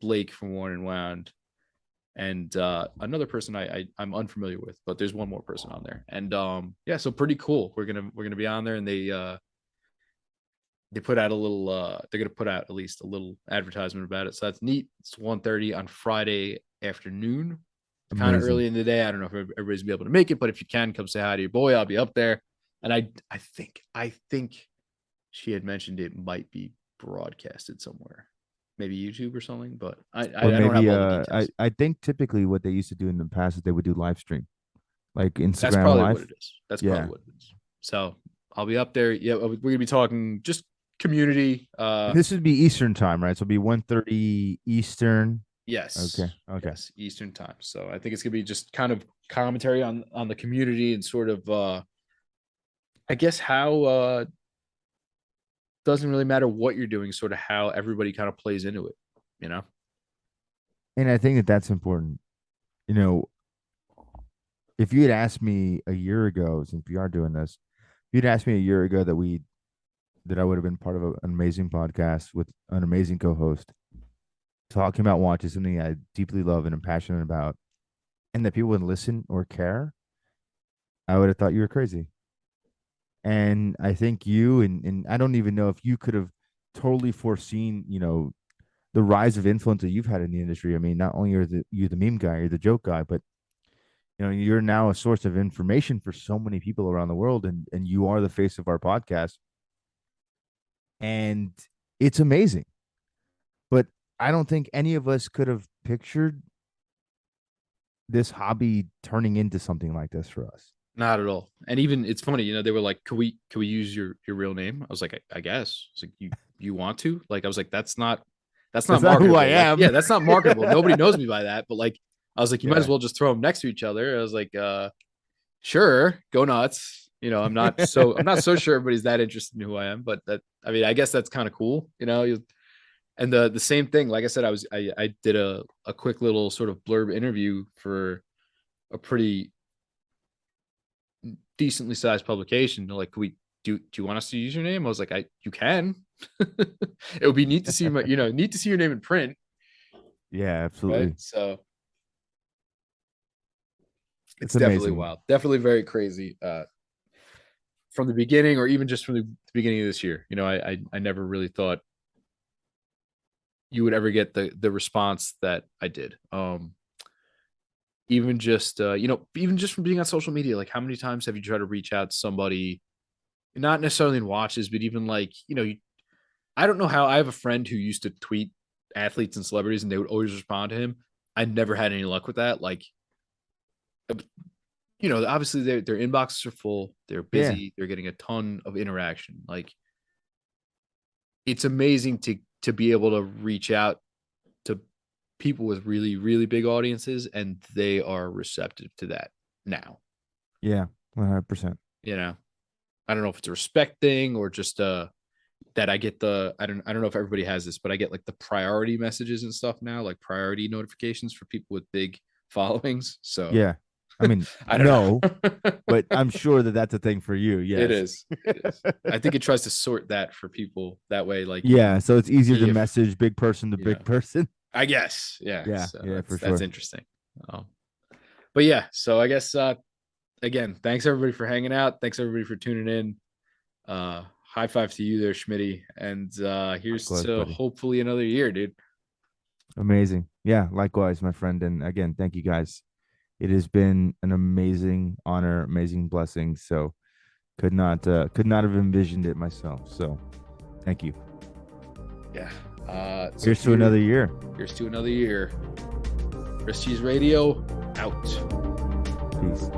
Speaker 1: Blake from Worn and Wound, and another person I'm unfamiliar with, but there's one more person on there, and yeah, so pretty cool. We're gonna be on there, and they put out a little they're gonna put out at least a little advertisement about it, so that's neat. It's 1:30 on Friday afternoon, kind of
Speaker 2: Amazing.
Speaker 1: early in the day. I don't know if everybody's gonna be able to make it, but if you can, come say hi to your boy. I'll be up there, and I think she had mentioned it might be broadcasted somewhere, maybe YouTube or something, but I
Speaker 2: Or
Speaker 1: I don't have
Speaker 2: maybe
Speaker 1: all the
Speaker 2: I
Speaker 1: details.
Speaker 2: I think typically what they used to do in the past is they would do live stream, like
Speaker 1: That's
Speaker 2: Instagram
Speaker 1: probably what
Speaker 2: live.
Speaker 1: it is. That's probably
Speaker 2: Yeah.
Speaker 1: what it is. So I'll be up there. Yeah, we're gonna be talking just community.
Speaker 2: And this would be Eastern time, right? So it'll be 1:30 Eastern. Okay.
Speaker 1: Yes,
Speaker 2: Okay.
Speaker 1: yes, Eastern time. So I think it's gonna be just kind of commentary on the community and sort of I guess how doesn't really matter what you're doing, sort of how everybody kind of plays into it, you know?
Speaker 2: And I think that that's important. You know, if you had asked me a year ago, since we are doing this, if you'd asked me a year ago that I would have been part of an amazing podcast with an amazing co-host talking about watches, something I deeply love and am passionate about, and that people would listen or care, I would have thought you were crazy. And I think you and I don't even know if you could have totally foreseen, the rise of influence that you've had in the industry. I mean, not only are you the meme guy, you're the joke guy, but you're now a source of information for so many people around the world, and you are the face of our podcast, and it's amazing. But I don't think any of us could have pictured this hobby turning into something like this for us.
Speaker 1: Not at all. And even it's funny, they were like, "Could we use your real name?" I was like, I guess. It's like you want to? Like I was like, that's
Speaker 2: That's
Speaker 1: not
Speaker 2: not who I
Speaker 1: marketable. Like,
Speaker 2: am.
Speaker 1: yeah, that's not marketable. Nobody knows me by that. But like, I was like, you might as
Speaker 2: Yeah.
Speaker 1: well just throw them next to each other. I was like, sure, go nuts. I'm not so sure everybody's that interested in who I am, but I mean, I guess that's kind of cool, and the same thing, like I said, I did a quick little sort of blurb interview for a pretty decently sized publication. They're like, "Can we do you want us to use your name?" I was like, you can. It would be neat to see neat to see your name in print,
Speaker 2: Yeah,
Speaker 1: right?
Speaker 2: absolutely.
Speaker 1: So
Speaker 2: It's
Speaker 1: it's definitely
Speaker 2: amazing.
Speaker 1: wild, definitely very crazy. From the beginning, or even just from the beginning of this year, I never really thought you would ever get the response that I did. Even just even just from being on social media, like how many times have you tried to reach out to somebody, not necessarily in watches, but even like I don't know how. I have a friend who used to tweet athletes and celebrities, and they would always respond to him. I never had any luck with that. Like, obviously their inboxes are full. They're
Speaker 2: Yeah.
Speaker 1: busy. They're getting a ton of interaction. Like, it's amazing to be able to reach out to people with really really big audiences, and they are receptive to that now.
Speaker 2: Yeah. 100%.
Speaker 1: You know, I don't know if it's a respect thing or just that I get I don't know if everybody has this, but I get like the priority messages and stuff now, like priority notifications for people with big followings. So
Speaker 2: Yeah. I mean,
Speaker 1: I don't
Speaker 2: no,
Speaker 1: know.
Speaker 2: but I'm sure that that's a thing for you.
Speaker 1: It
Speaker 2: Yes.
Speaker 1: is. It is. I think it tries to sort that for people that way. Like you
Speaker 2: Yeah.
Speaker 1: can
Speaker 2: So it's easier
Speaker 1: see
Speaker 2: to
Speaker 1: if,
Speaker 2: message big person to
Speaker 1: yeah,
Speaker 2: big person.
Speaker 1: I guess. Yeah.
Speaker 2: Yeah.
Speaker 1: So
Speaker 2: Yeah, for
Speaker 1: that's
Speaker 2: sure.
Speaker 1: interesting. Um, but yeah, so I guess again, thanks everybody for hanging out. Thanks everybody for tuning in. High five to you there, Schmitty. And here's
Speaker 2: Likewise,
Speaker 1: to
Speaker 2: buddy.
Speaker 1: hopefully another year, dude.
Speaker 2: Amazing. Yeah, likewise, my friend. And again, thank you guys. It has been an amazing honor, amazing blessing. So could not have envisioned it myself. So thank you.
Speaker 1: Yeah. So
Speaker 2: Here's to another year.
Speaker 1: Here's to another year. Wrist Cheese Radio out.
Speaker 2: Peace.